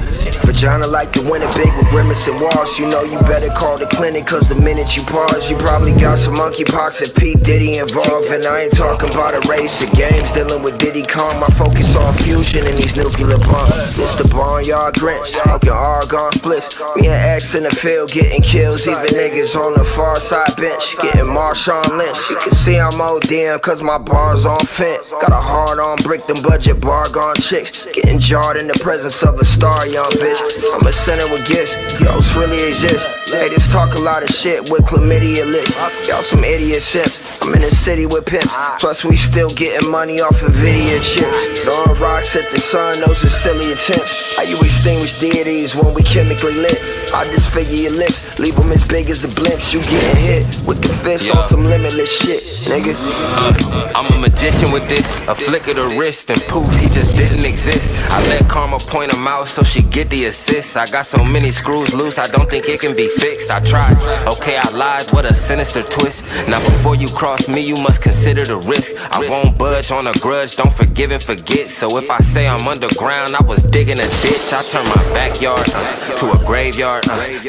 Speaker 4: Vagina like the winter big with grimace and walls. You know you better call the clinic, cause the minute you pause, you probably got some monkeypox and P. Diddy involved. And I ain't talking about a race of games, dealing with Diddy Kong. My focus on fusion and these nuclear bombs. Mr. Barnyard Grinch, smoking argon splits. Me and X in the field getting kills. Even niggas on the far side bench getting Marshawn Lynch. You can see I'm ODM cause my bars on fit. Got a hard on brick, them budget bar gone chicks. Getting jarred in the presence of a star young bitch. I'm a sinner with gifts, ghosts really exist. Haters talk a lot of shit with chlamydia lips. Y'all some idiot simps. I'm in the city with pimps. Plus we still getting money off of video chips. Throwing rocks at the sun, those are silly attempts. How you extinguish deities when we chemically lit? I disfigure your lips, leave them as big as a blimps. You getting hit with the fist on some limitless shit, nigga.
Speaker 11: I'm a magician with this, a flick of the wrist and poof, he just didn't exist. I let karma point him out so she get the assist. I got so many screws loose, I don't think it can be fixed. I tried, okay I lied, what a sinister twist. Now before you cross me, you must consider the risk. I won't budge on a grudge, don't forgive and forget. So if I say I'm underground, I was digging a ditch. I turned my backyard to a graveyard.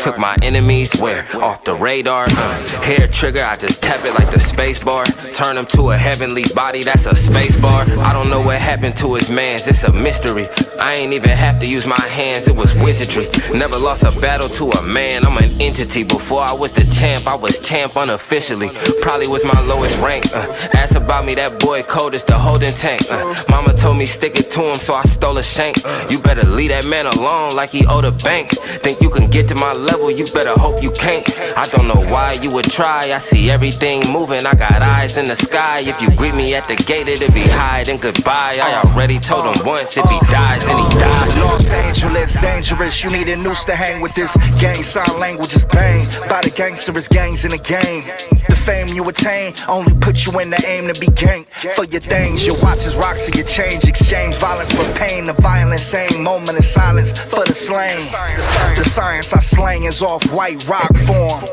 Speaker 11: Took my enemies where? Off the radar. Hair trigger, I just tap it like the space bar. Turn him to a heavenly body, that's a space bar. I don't know what happened to his mans, it's a mystery. I ain't even have to use my hands, it was wizardry. Never lost a battle to a man, I'm an entity. Before I was the champ, I was champ unofficially. Probably was my lowest rank. Ask about me, that boy cold as the holding tank. Mama told me stick it to him, so I stole a shank. You better leave that man alone like he owed a bank. Think you can get to my level, you better hope you can't. I don't know why you would try, I see everything moving. I got eyes in the sky, if you greet me at the gate it'll be hi then goodbye. I already told him once, if he dies then he dies.
Speaker 12: Los Angeles, dangerous, you need a noose to hang with this. Gang sign language is bang, by the gangster's gangs in the game. The fame you attain only put you in the aim to be ganked. For your things, your watches, rocks, and your change. Exchange violence for pain, the violence same moment of silence for the slain. The science I slang is off white rock form.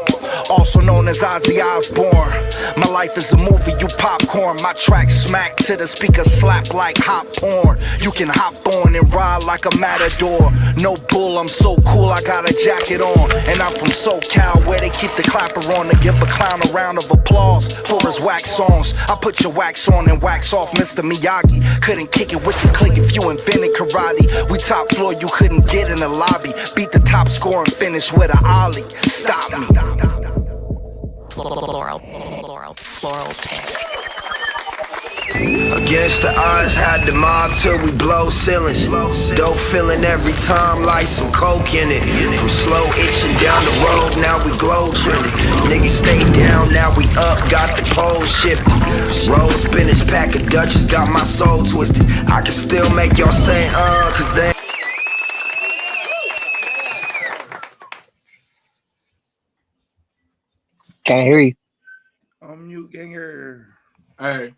Speaker 12: also known as Ozzy Osbourne. My life is a movie, you popcorn. My track smack to the speaker, slap like hot porn. You can hop on and ride like a matador. No bull, I'm so cool, I got a jacket on. And I'm from SoCal, where they keep the clapper on to give a clown a round of applause for his wax songs. I put your wax on and wax off, Mr. Miyagi. Couldn't kick it with the click if you invented karate. We top floor, you couldn't get in the lobby. Beat the top score and finish with a ollie. Stop me.
Speaker 13: Floral picks.
Speaker 11: Against the odds, had the mob till we blow ceilings. Dope feeling every time, like some coke in it. From slow itching down the road, now we glow trimming. Niggas stay down, now we up, got the pole shifted. Roll spinach, pack of Dutchess, got my soul twisted. I can still make y'all say cause they
Speaker 10: Can't hear you.
Speaker 7: On mute, ganger.
Speaker 8: Hey,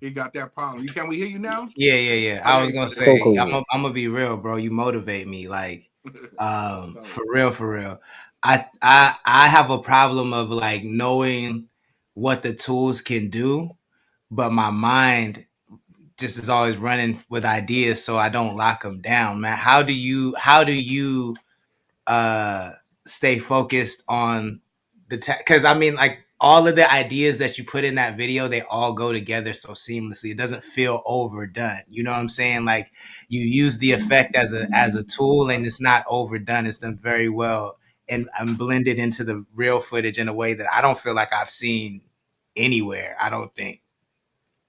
Speaker 8: he got that problem. Can we hear you now?
Speaker 6: Yeah. I was gonna say, I'm gonna be real, bro. You motivate me, like, for real. I have a problem of like knowing what the tools can do, but my mind just is always running with ideas, so I don't lock them down, man. How do you stay focused on the because I mean, like, all of the ideas that you put in that video, they all go together so seamlessly. It doesn't feel overdone. You know what I'm saying? Like, you use the effect as a tool, and it's not overdone. It's done very well and blended into the real footage in a way that I don't feel like I've seen anywhere, I don't think.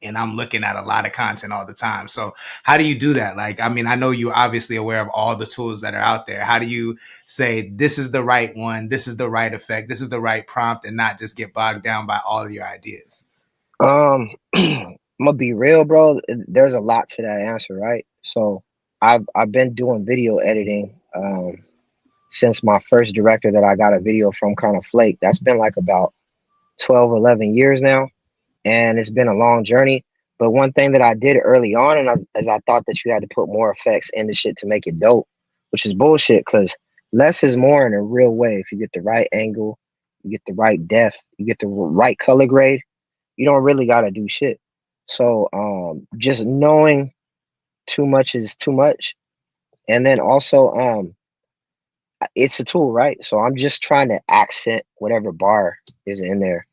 Speaker 6: And I'm looking at a lot of content all the time. So how do you do that? Like, I mean, I know you're obviously aware of all the tools that are out there. How do you say, this is the right one, this is the right effect, this is the right prompt, and not just get bogged down by all of your ideas?
Speaker 10: I'm gonna be real, bro. There's a lot to that answer, right? So I've been doing video editing since my first director that I got a video from kind of flake. That's been like about 12, 11 years now. And it's been a long journey. But one thing that I did early on, is I thought that you had to put more effects into shit to make it dope, which is bullshit, because less is more in a real way. If you get the right angle, you get the right depth, you get the right color grade, you don't really got to do shit. So just knowing too much is too much. And then also, it's a tool, right? So I'm just trying to accent whatever bar is in there.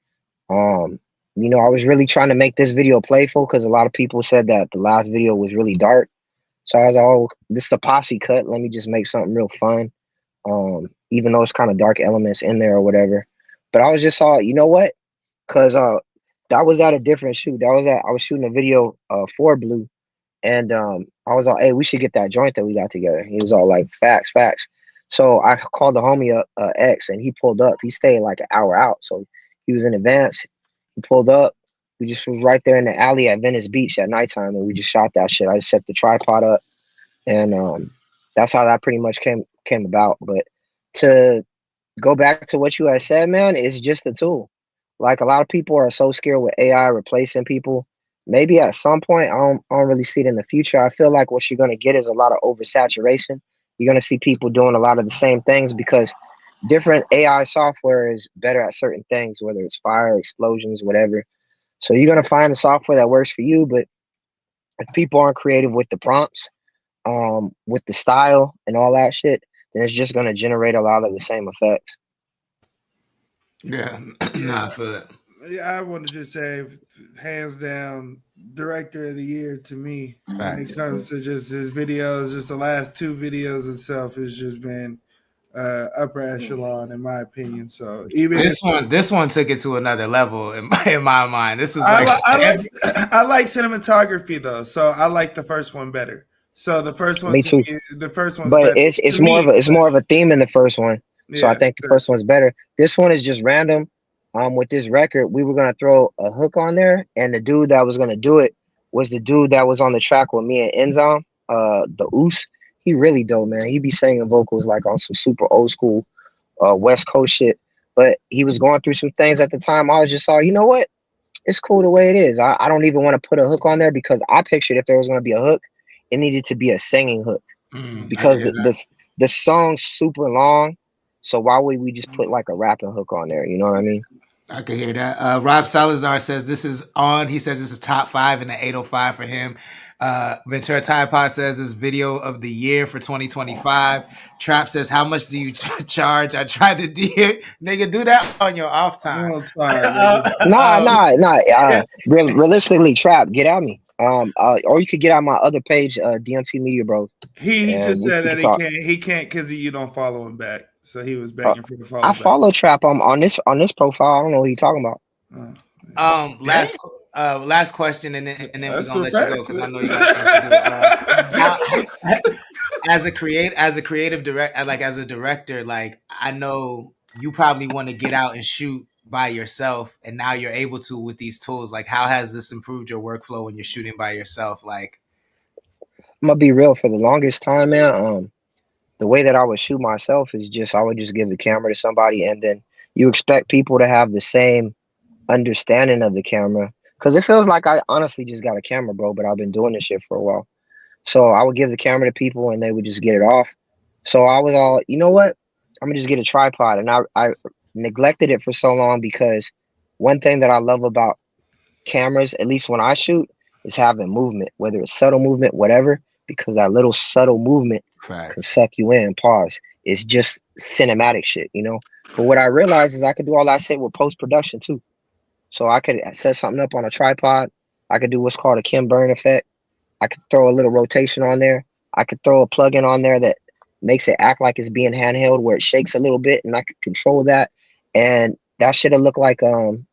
Speaker 10: You know, I was really trying to make this video playful because a lot of people said that the last video was really dark. So I was like, oh, this is a posse cut. Let me just make something real fun. Even though it's kind of dark elements in there or whatever. But I was just you know what? Because that was at a different shoot. I was shooting a video for Blue. And I was like, hey, we should get that joint that we got together. He was all like, facts. So I called the homie up, X, and he pulled up. He stayed like an hour out. So he was in advance. He pulled up. We just was right there in the alley at Venice Beach at nighttime, and we just shot that shit. I just set the tripod up, and that's how that pretty much came about. But to go back to what you had said, man, it's just a tool. Like, a lot of people are so scared with AI replacing people. Maybe at some point, I don't really see it in the future. I feel like what you're gonna get is a lot of oversaturation. You're gonna see people doing a lot of the same things because different AI software is better at certain things, whether it's fire, explosions, whatever. So you're going to find the software that works for you. But if people aren't creative with the prompts, with the style and all that shit, then it's just going to generate a lot of the same effects.
Speaker 6: Yeah, nah, I feel it.
Speaker 7: Yeah, I want to just say, hands down, director of the year to me. Facts. When it comes to just his videos, just the last two videos itself has just been upper echelon in my opinion. So even
Speaker 6: this one took it to another level in my mind. This is like
Speaker 7: I like cinematography though, so I like the first one better. So the first one,
Speaker 10: me too.
Speaker 7: The first one's
Speaker 10: but
Speaker 7: better.
Speaker 10: it's more of a theme in the first one. So yeah, I think the first one's better. This one is just random. With this record, we were gonna throw a hook on there, and the dude that was gonna do it was the dude that was on the track with me and Enzom, the Oos. He really dope, man. He be singing vocals like on some super old school West Coast shit. But he was going through some things at the time. I was just you know what? It's cool the way it is. I don't even want to put a hook on there because I pictured if there was gonna be a hook, it needed to be a singing hook. Because the song's super long. So why would we just put like a rapping hook on there? You know what I mean?
Speaker 6: I can hear that. Rob Salazar says this is on. He says this is top 5 in the 805 for him. Ventura Tide Pod says this video of the year for 2025. Trap says, how much do you charge? I tried to nigga, do that on your off time.
Speaker 10: Realistically, Trap, get at me. Or you could get on my other page, DMT Media Bro.
Speaker 7: He just said that he can't because you don't follow him back. So he was begging for the follow.
Speaker 10: I follow Trap on this profile. I don't know what you're talking about.
Speaker 6: Last question, and then we're gonna let you go because I know you got to do. As a creative director, like as a director, like I know you probably want to get out and shoot by yourself, and now you're able to with these tools. Like, how has this improved your workflow when you're shooting by yourself? Like,
Speaker 10: I'm gonna be real. For the longest time, man, the way that I would shoot myself is just I would just give the camera to somebody, and then you expect people to have the same understanding of the camera, because it feels like I honestly just got a camera, bro, but I've been doing this shit for a while. So I would give the camera to people and they would just get it off. So I was all, you know what, I'm gonna just get a tripod. And I neglected it for so long, because one thing that I love about cameras, at least when I shoot, is having movement, whether it's subtle movement, whatever, because that little subtle movement can suck you in. Pause. It's just cinematic shit, you know. But what I realized is I could do all that shit with post-production too. So I could set something up on a tripod. I could do what's called a Kim Burn effect. I could throw a little rotation on there. I could throw a plug-in on there that makes it act like it's being handheld, where it shakes a little bit, and I could control that. And that shit'll look like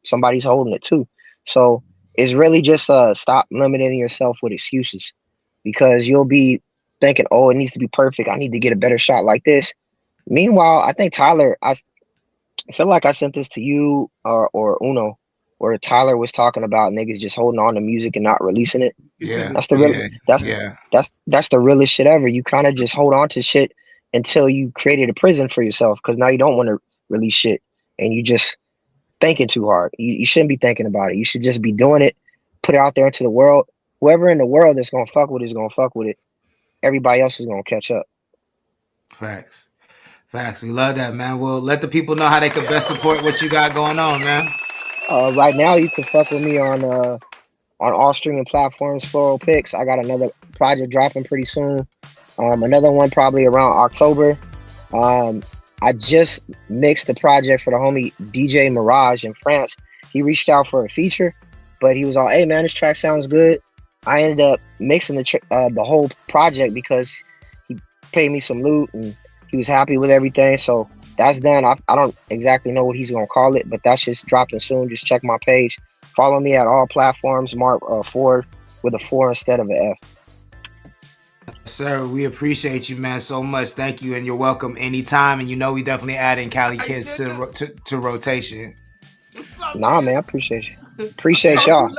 Speaker 10: somebody's holding it too. So it's really just stop limiting yourself with excuses, because you'll be thinking, oh, it needs to be perfect. I need to get a better shot like this. Meanwhile, I think Tyler, I feel like I sent this to you or Uno, where Tyler was talking about niggas just holding on to music and not releasing it.
Speaker 6: Yeah,
Speaker 10: that's the realest shit ever. You kind of just hold on to shit until you created a prison for yourself, because now you don't want to release shit and you just thinking too hard. You shouldn't be thinking about it. You should just be doing it, put it out there into the world. Whoever in the world that's gonna fuck with it is gonna fuck with it. Everybody else is gonna catch up.
Speaker 6: Facts. We love that, man. Well, let the people know how they can best support what you got going on, man.
Speaker 10: Right now, you can fuck with me on all streaming platforms. Floral Picks. I got another project dropping pretty soon. Another one probably around October. I just mixed the project for the homie DJ Mirage in France. He reached out for a feature, but he was all, "Hey man, this track sounds good." I ended up mixing the whole project because he paid me some loot and he was happy with everything. So that's done. I don't exactly know what he's gonna call it, but that's just dropping soon. Just check my page. Follow me at all platforms. Mark 4 with a 4 instead of an F.
Speaker 6: Sir, we appreciate you, man, so much. Thank you, and you're welcome anytime. And you know we definitely adding Cali Kids to rotation.
Speaker 10: Nah, man, I appreciate you. Appreciate y'all.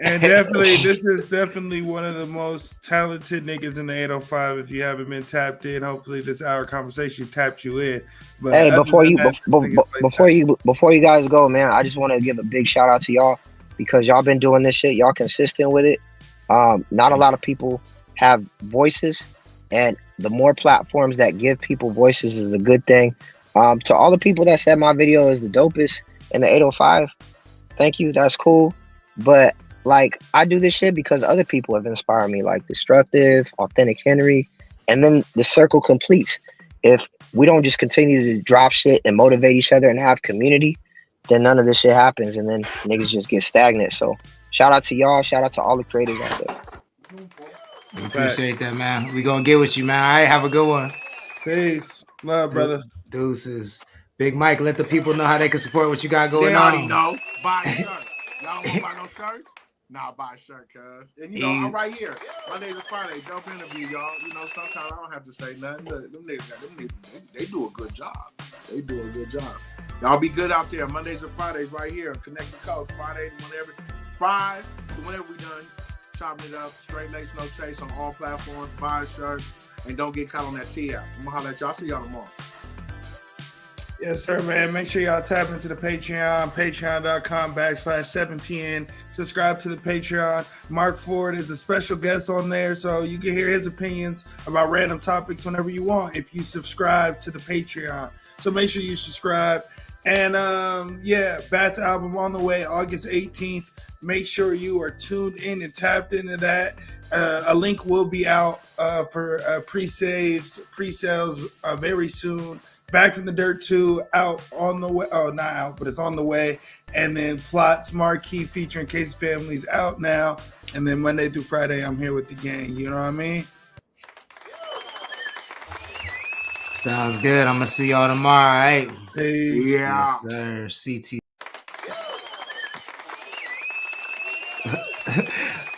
Speaker 7: And definitely, this is definitely one of the most talented niggas in the 805. If you haven't been tapped in, hopefully this hour conversation tapped you in. But
Speaker 10: hey, before you guys go, man, I just want to give a big shout out to y'all, because y'all been doing this shit. Y'all consistent with it. Not a lot of people have voices, and the more platforms that give people voices is a good thing. To all the people that said my video is the dopest in the 805, thank you. That's cool. But like, I do this shit because other people have inspired me, like Destructive, Authentic Henry, and then the circle completes. If we don't just continue to drop shit and motivate each other and have community, then none of this shit happens, and then niggas just get stagnant. So shout out to y'all. Shout out to all the creators out there.
Speaker 6: We appreciate that, man. We gonna get with you, man. All right, have a good one.
Speaker 7: Peace. Love, brother.
Speaker 6: Deuces. Big Mike, let the people know how they can support what you got going on.
Speaker 8: They already know. Buy a shirt. Y'all don't want to buy no shirts? Nah, buy a shirt, cuz. And you know, I'm right here. Monday to Friday, dope interview, y'all. You know, sometimes I don't have to say nothing. Them niggas, they do a good job. They do a good job. Y'all be good out there. Mondays and Fridays right here. Connect the Coast. Friday, whenever we done. Chopping it up. Straight lace, no chase on all platforms. Buy a shirt. And don't get caught on that T app. I'm going to holler at y'all. See y'all tomorrow.
Speaker 7: Yes, sir, man. Make sure y'all tap into the Patreon, patreon.com/7pn. Subscribe to the Patreon. Mark Ford is a special guest on there, so you can hear his opinions about random topics whenever you want if you subscribe to the Patreon. So make sure you subscribe. And yeah, Bat's album on the way, August 18th. Make sure you are tuned in and tapped into that. A link will be out for pre-sales very soon. Back from the Dirt 2 out on the way. Oh, not out, but it's on the way. And then Plots Marquee featuring Casey Family's out now. And then Monday through Friday, I'm here with the gang. You know what I mean?
Speaker 6: Sounds good. I'm gonna see y'all tomorrow, all right?
Speaker 7: Hey,
Speaker 8: Yeah.
Speaker 6: Yes, sir. CT.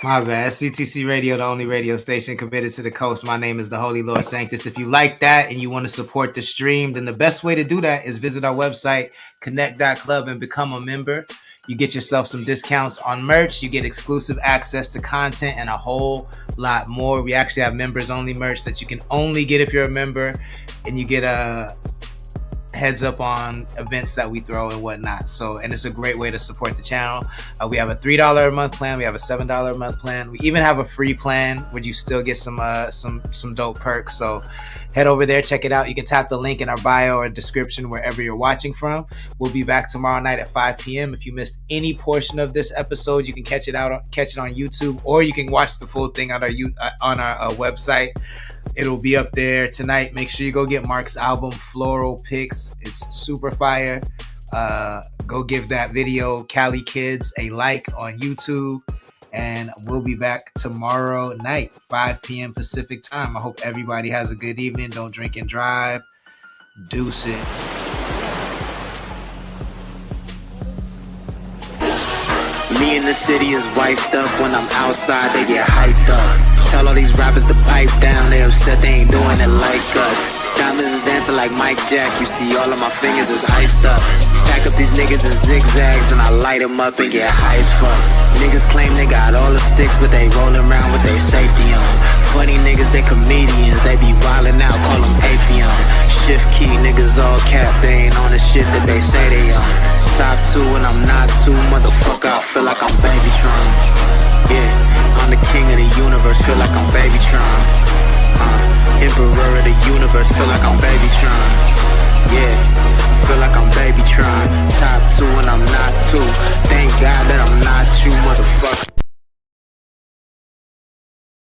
Speaker 6: My bad. CTC Radio, the only radio station committed to the coast. My name is the Holy Lord Sanctus. If you like that and you want to support the stream, then the best way to do that is visit our website, connect.club, and become a member. You get yourself some discounts on merch. You get exclusive access to content and a whole lot more. We actually have members only merch that you can only get if you're a member, and you get a heads up on events that we throw and whatnot. So, and it's a great way to support the channel. We have a $3 a month plan. We have a $7 a month plan. We even have a free plan where you still get some dope perks. So head over there, check it out. You can tap the link in our bio or description wherever you're watching from. We'll be back tomorrow night at 5 p.m. If you missed any portion of this episode, you can catch it on YouTube, or you can watch the full thing on our website. It'll be up there tonight. Make sure you go get Mark's album, Floral Picks. It's super fire. Go give that video, Cali Kids, a like on YouTube. And we'll be back tomorrow night, 5 p.m. Pacific time. I hope everybody has a good evening. Don't drink and drive. Deuce it.
Speaker 5: Me in the city is wiped up. When I'm outside, they get hyped up. Tell all these rappers to pipe down. They upset they ain't doing it like us. Diamonds is dancing like Mike Jack. You see all of my fingers is iced up. Pack up these niggas in zigzags and I light them up and get high as fuck. Niggas claim they got all the sticks, but they rolling around with their safety on. Funny niggas, they comedians. They be wildin' out, call them Apion. Shift key, niggas all cap. They ain't on the shit that they say they on. Top 2 and I'm not 2, motherfucker. I feel like I'm Babytron. Yeah, I'm the king of the universe. Feel like I'm Babytron. Emperor of the universe. Feel like I'm Babytron. Yeah, feel like I'm Babytron. Top 2 and I'm not 2. Thank God that I'm not you, motherfucker.